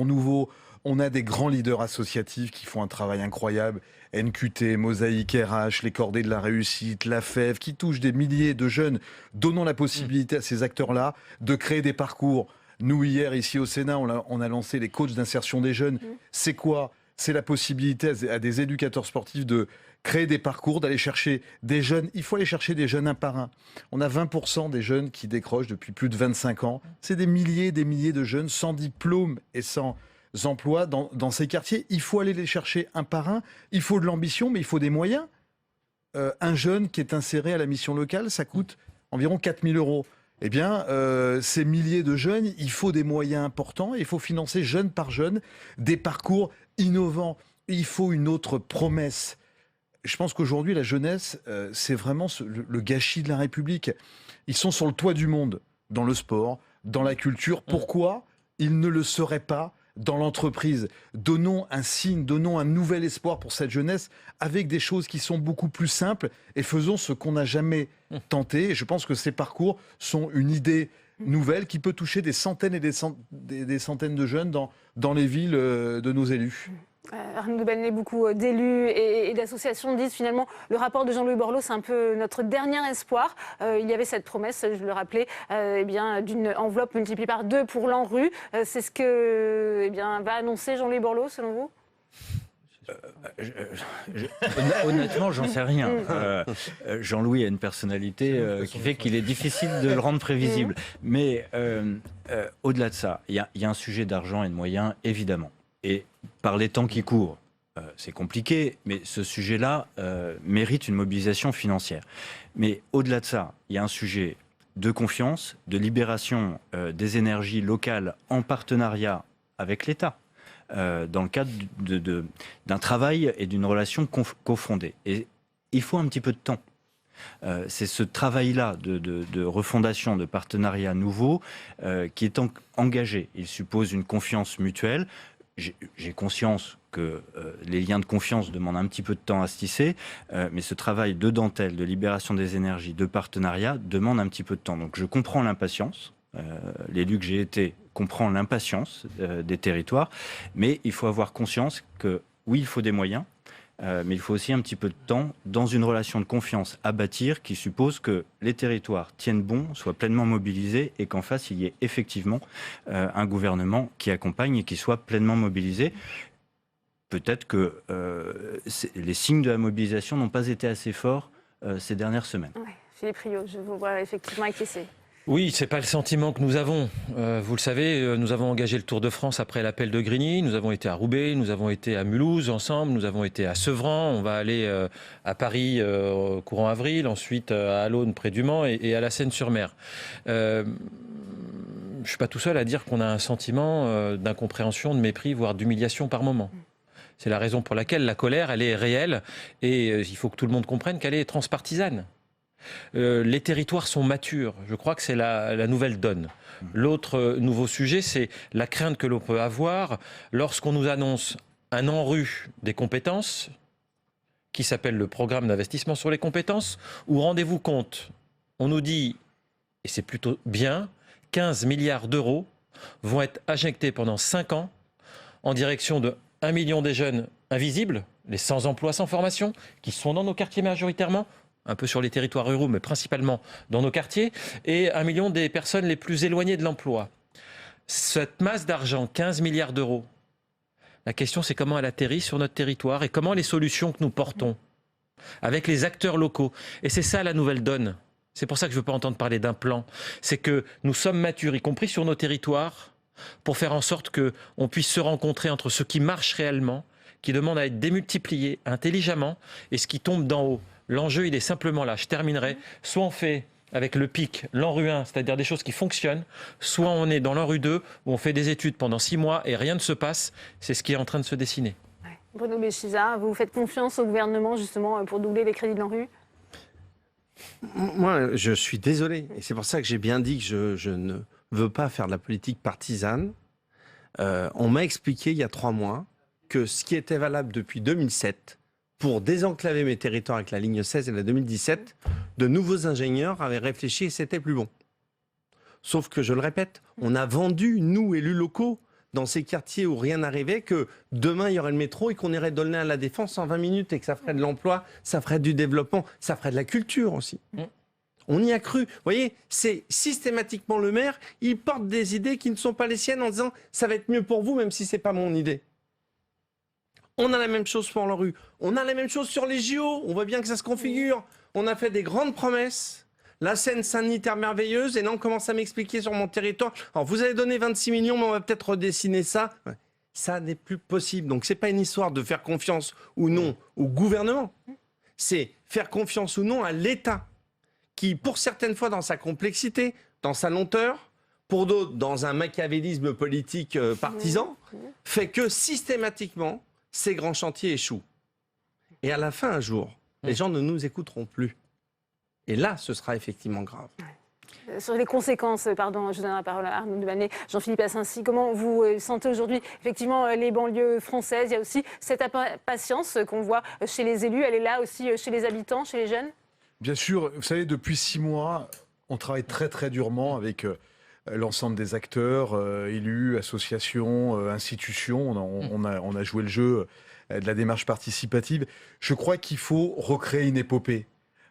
nouveaux. On a des grands leaders associatifs qui font un travail incroyable. NQT, Mosaïque RH, les Cordées de la Réussite, la FEV, qui touchent des milliers de jeunes, donnant la possibilité à ces acteurs-là de créer des parcours. Nous, hier, ici au Sénat, on a lancé les coachs d'insertion des jeunes. C'est quoi ? C'est la possibilité à des éducateurs sportifs de créer des parcours, d'aller chercher des jeunes. Il faut aller chercher des jeunes un par un. On a 20% des jeunes qui décrochent depuis plus de 25 ans. C'est des milliers de jeunes sans diplôme et sans emploi dans ces quartiers. Il faut aller les chercher un par un. Il faut de l'ambition, mais il faut des moyens. Un jeune qui est inséré à la mission locale, ça coûte environ 4 000 €. Eh bien, ces milliers de jeunes, il faut des moyens importants. Il faut financer jeune par jeune des parcours innovants. Il faut une autre promesse. Je pense qu'aujourd'hui, la jeunesse, c'est vraiment le gâchis de la République. Ils sont sur le toit du monde, dans le sport, dans la culture. Pourquoi ils ne le seraient pas dans l'entreprise? Donnons un signe, donnons un nouvel espoir pour cette jeunesse avec des choses qui sont beaucoup plus simples et faisons ce qu'on n'a jamais tenté. Et je pense que ces parcours sont une idée nouvelle qui peut toucher des centaines et des centaines de jeunes dans les villes de nos élus. Arnaud de Belenet, beaucoup d'élus et d'associations disent finalement le rapport de Jean-Louis Borloo, c'est un peu notre dernier espoir. Il y avait cette promesse, je le rappelais, d'une enveloppe multipliée par 2 pour l'ANRU. C'est ce que va annoncer Jean-Louis Borloo, selon vous ? Honnêtement, j'en sais rien. Jean-Louis a une personnalité qui fait qu'il est difficile de le rendre prévisible. Mais au-delà de ça, il y a un sujet d'argent et de moyens, évidemment. Et par les temps qui courent, c'est compliqué, mais ce sujet-là mérite une mobilisation financière. Mais au-delà de ça, il y a un sujet de confiance, de libération des énergies locales en partenariat avec l'État, dans le cadre d'un travail et d'une relation cofondée. Et il faut un petit peu de temps. C'est ce travail-là de refondation, de partenariat nouveau qui est engagé. Il suppose une confiance mutuelle. J'ai conscience que les liens de confiance demandent un petit peu de temps à se tisser, mais ce travail de dentelle, de libération des énergies, de partenariat demande un petit peu de temps. Donc je comprends l'impatience. L'élu que j'ai été comprend l'impatience des territoires, mais il faut avoir conscience que oui, il faut des moyens, mais il faut aussi un petit peu de temps dans une relation de confiance à bâtir qui suppose que les territoires tiennent bon, soient pleinement mobilisés et qu'en face, il y ait effectivement un gouvernement qui accompagne et qui soit pleinement mobilisé. Peut-être que les signes de la mobilisation n'ont pas été assez forts ces dernières semaines. Ouais, Philippe Rio, je vous vois effectivement acquiescer. Oui, c'est pas le sentiment que nous avons. Vous le savez, nous avons engagé le Tour de France après l'appel de Grigny. Nous avons été à Roubaix, nous avons été à Mulhouse ensemble, nous avons été à Sevran. On va aller à Paris courant avril, ensuite à l'Aune près du Mans et à la Seine-sur-Mer. Je suis pas tout seul à dire qu'on a un sentiment d'incompréhension, de mépris, voire d'humiliation par moment. C'est la raison pour laquelle la colère, elle est réelle et il faut que tout le monde comprenne qu'elle est transpartisane. Les territoires sont matures. Je crois que c'est la nouvelle donne. L'autre nouveau sujet, c'est la crainte que l'on peut avoir lorsqu'on nous annonce un ANRU des compétences, qui s'appelle le programme d'investissement sur les compétences, où, rendez-vous compte, on nous dit, et c'est plutôt bien, 15 milliards d'euros vont être injectés pendant 5 ans en direction de 1 million des jeunes invisibles, les sans emploi, sans formation, qui sont dans nos quartiers majoritairement, un peu sur les territoires ruraux, mais principalement dans nos quartiers, et 1 million des personnes les plus éloignées de l'emploi. Cette masse d'argent, 15 milliards d'euros, la question c'est comment elle atterrit sur notre territoire et comment les solutions que nous portons avec les acteurs locaux. Et c'est ça la nouvelle donne. C'est pour ça que je ne veux pas entendre parler d'un plan. C'est que nous sommes matures, y compris sur nos territoires, pour faire en sorte qu'on puisse se rencontrer entre ce qui marche réellement, qui demande à être démultiplié intelligemment, et ce qui tombe d'en haut. L'enjeu, il est simplement là. Je terminerai. Soit on fait avec le PIC, l'ANRU 1, c'est-à-dire des choses qui fonctionnent, soit on est dans l'ANRU 2, où on fait des études pendant 6 mois et rien ne se passe. C'est ce qui est en train de se dessiner. Ouais. Bruno Béchiza, vous faites confiance au gouvernement justement pour doubler les crédits de l'ANRU ? Moi, je suis désolé. Et c'est pour ça que j'ai bien dit que je ne veux pas faire de la politique partisane. On m'a expliqué il y a 3 mois que ce qui était valable depuis 2007 pour désenclaver mes territoires avec la ligne 16 et la 2017, de nouveaux ingénieurs avaient réfléchi et c'était plus bon. Sauf que, je le répète, on a vendu, nous, élus locaux, dans ces quartiers où rien n'arrivait, que demain, il y aurait le métro et qu'on irait donner à la Défense en 20 minutes et que ça ferait de l'emploi, ça ferait du développement, ça ferait de la culture aussi. On y a cru. Vous voyez, c'est systématiquement le maire, il porte des idées qui ne sont pas les siennes en disant « ça va être mieux pour vous, même si ce n'est pas mon idée ». On a la même chose pour la rue. On a la même chose sur les JO. On voit bien que ça se configure. On a fait des grandes promesses. La Seine-Saint-Denis est merveilleuse. Et là, on commence à m'expliquer sur mon territoire. Alors, vous avez donné 26 millions, mais on va peut-être redessiner ça. Ça n'est plus possible. Donc, c'est pas une histoire de faire confiance ou non au gouvernement. C'est faire confiance ou non à l'État, qui, pour certaines fois, dans sa complexité, dans sa lenteur, pour d'autres, dans un machiavélisme politique partisan, fait que systématiquement, ces grands chantiers échouent. Et à la fin, un jour, les gens ne nous écouteront plus. Et là, ce sera effectivement grave. Sur les conséquences, pardon, je donne la parole à Arnaud de Belenet, Jean-Philippe Assincy, comment vous sentez aujourd'hui effectivement les banlieues françaises? Il y a aussi cette impatience qu'on voit chez les élus, elle est là aussi chez les habitants, chez les jeunes? Bien sûr, vous savez, depuis 6 mois, on travaille très très durement avec l'ensemble des acteurs, élus, associations, institutions. On a joué le jeu de la démarche participative. Je crois qu'il faut recréer une épopée.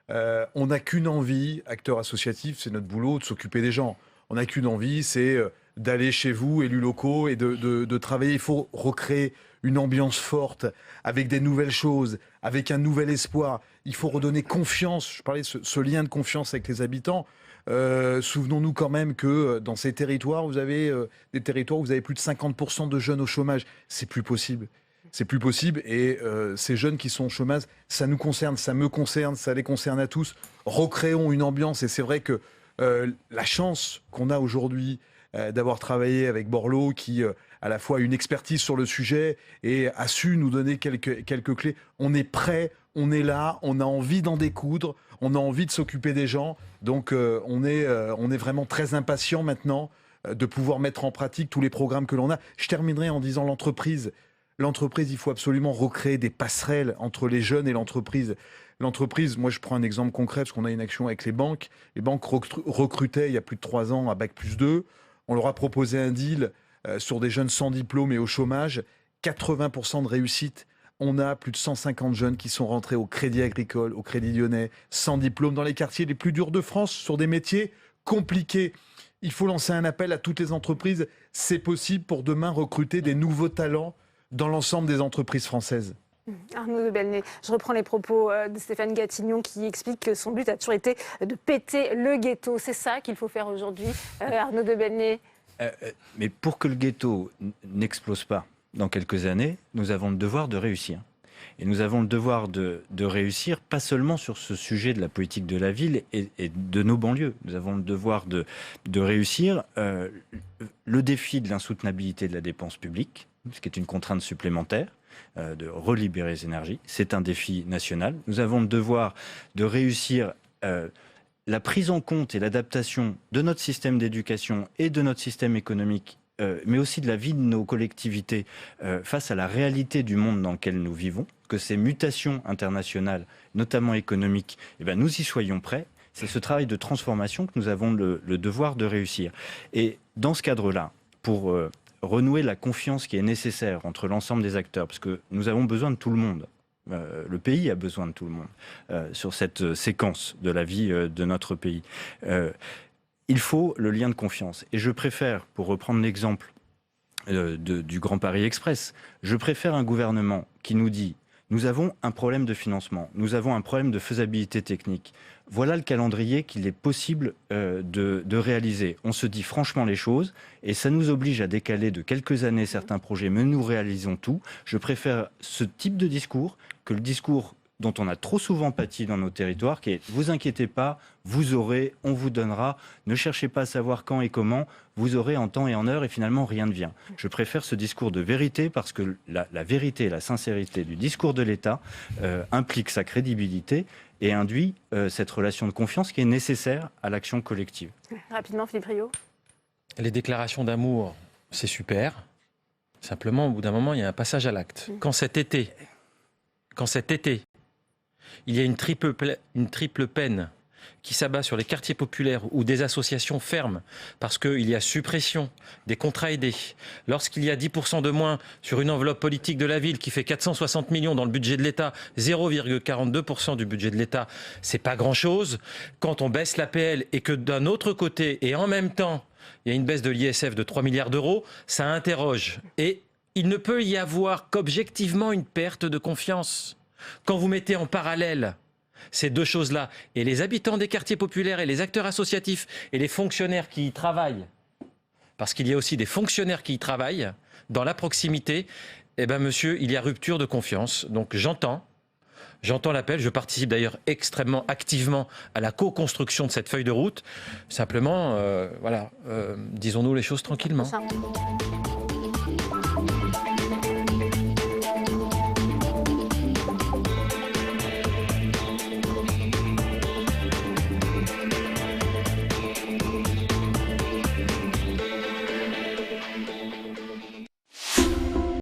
On n'a qu'une envie, acteurs associatifs, c'est notre boulot, de s'occuper des gens. On n'a qu'une envie, c'est d'aller chez vous, élus locaux, et de travailler. Il faut recréer une ambiance forte, avec des nouvelles choses, avec un nouvel espoir. Il faut redonner confiance. Je parlais de ce lien de confiance avec les habitants. Souvenons-nous quand même que dans ces territoires, vous avez des territoires où vous avez plus de 50% de jeunes au chômage. C'est plus possible. C'est plus possible. Et ces jeunes qui sont au chômage, ça nous concerne, ça me concerne, ça les concerne à tous. Recréons une ambiance. Et c'est vrai que la chance qu'on a aujourd'hui d'avoir travaillé avec Borloo, qui à la fois a une expertise sur le sujet et a su nous donner quelques clés. On est prêt, on est là, on a envie d'en découdre, on a envie de s'occuper des gens. Donc on est vraiment très impatient maintenant de pouvoir mettre en pratique tous les programmes que l'on a. Je terminerai en disant l'entreprise. L'entreprise, il faut absolument recréer des passerelles entre les jeunes et l'entreprise. L'entreprise, moi je prends un exemple concret, parce qu'on a une action avec les banques. Les banques recrutaient il y a plus de 3 ans à Bac+2. On leur a proposé un deal sur des jeunes sans diplôme et au chômage. 80% de réussite. On a plus de 150 jeunes qui sont rentrés au Crédit Agricole, au Crédit Lyonnais, sans diplôme, dans les quartiers les plus durs de France, sur des métiers compliqués. Il faut lancer un appel à toutes les entreprises. C'est possible pour demain recruter des nouveaux talents dans l'ensemble des entreprises françaises. Arnaud de Belenet, je reprends les propos de Stéphane Gatignon qui explique que son but a toujours été de péter le ghetto. C'est ça qu'il faut faire aujourd'hui, Arnaud de Belenet. Mais pour que le ghetto n'explose pas dans quelques années, nous avons le devoir de réussir. Et nous avons le devoir de réussir, pas seulement sur ce sujet de la politique de la ville et de nos banlieues. Nous avons le devoir de réussir le défi de l'insoutenabilité de la dépense publique, ce qui est une contrainte supplémentaire, de relibérer les énergies. C'est un défi national. Nous avons le devoir de réussir la prise en compte et l'adaptation de notre système d'éducation et de notre système économique, mais aussi de la vie de nos collectivités face à la réalité du monde dans lequel nous vivons, que ces mutations internationales, notamment économiques, nous y soyons prêts. C'est ce travail de transformation que nous avons le devoir de réussir. Et dans ce cadre-là, pour renouer la confiance qui est nécessaire entre l'ensemble des acteurs, parce que nous avons besoin de tout le monde. Le pays a besoin de tout le monde sur cette séquence de la vie de notre pays. Il faut le lien de confiance. Et je préfère, pour reprendre l'exemple du Grand Paris Express, je préfère un gouvernement qui nous dit « Nous avons un problème de financement, nous avons un problème de faisabilité technique. Voilà le calendrier qu'il est possible de réaliser. » On se dit franchement les choses et ça nous oblige à décaler de quelques années certains projets, mais nous réalisons tout. Je préfère ce type de discours que le discours dont on a trop souvent pâti dans nos territoires, qui est « vous inquiétez pas, vous aurez, on vous donnera, ne cherchez pas à savoir quand et comment, vous aurez en temps et en heure et finalement rien ne vient ». Je préfère ce discours de vérité parce que la vérité et la sincérité du discours de l'État implique sa crédibilité et induit cette relation de confiance qui est nécessaire à l'action collective. Rapidement, Philippe Rio. Les déclarations d'amour, c'est super. Simplement, au bout d'un moment, il y a un passage à l'acte. Quand cet été, il y a une triple peine qui s'abat sur les quartiers populaires où des associations ferment parce qu'il y a suppression des contrats aidés, lorsqu'il y a 10% de moins sur une enveloppe politique de la ville qui fait 460 millions dans le budget de l'État, 0,42% du budget de l'État, c'est pas grand-chose. Quand on baisse l'APL et que d'un autre côté, et en même temps, il y a une baisse de l'ISF de 3 milliards d'euros, ça interroge. Et il ne peut y avoir qu'objectivement une perte de confiance. Quand vous mettez en parallèle ces deux choses-là, et les habitants des quartiers populaires et les acteurs associatifs et les fonctionnaires qui y travaillent, parce qu'il y a aussi des fonctionnaires qui y travaillent dans la proximité, eh bien monsieur, il y a rupture de confiance. Donc j'entends l'appel, je participe d'ailleurs extrêmement activement à la co-construction de cette feuille de route. Simplement, disons-nous les choses tranquillement.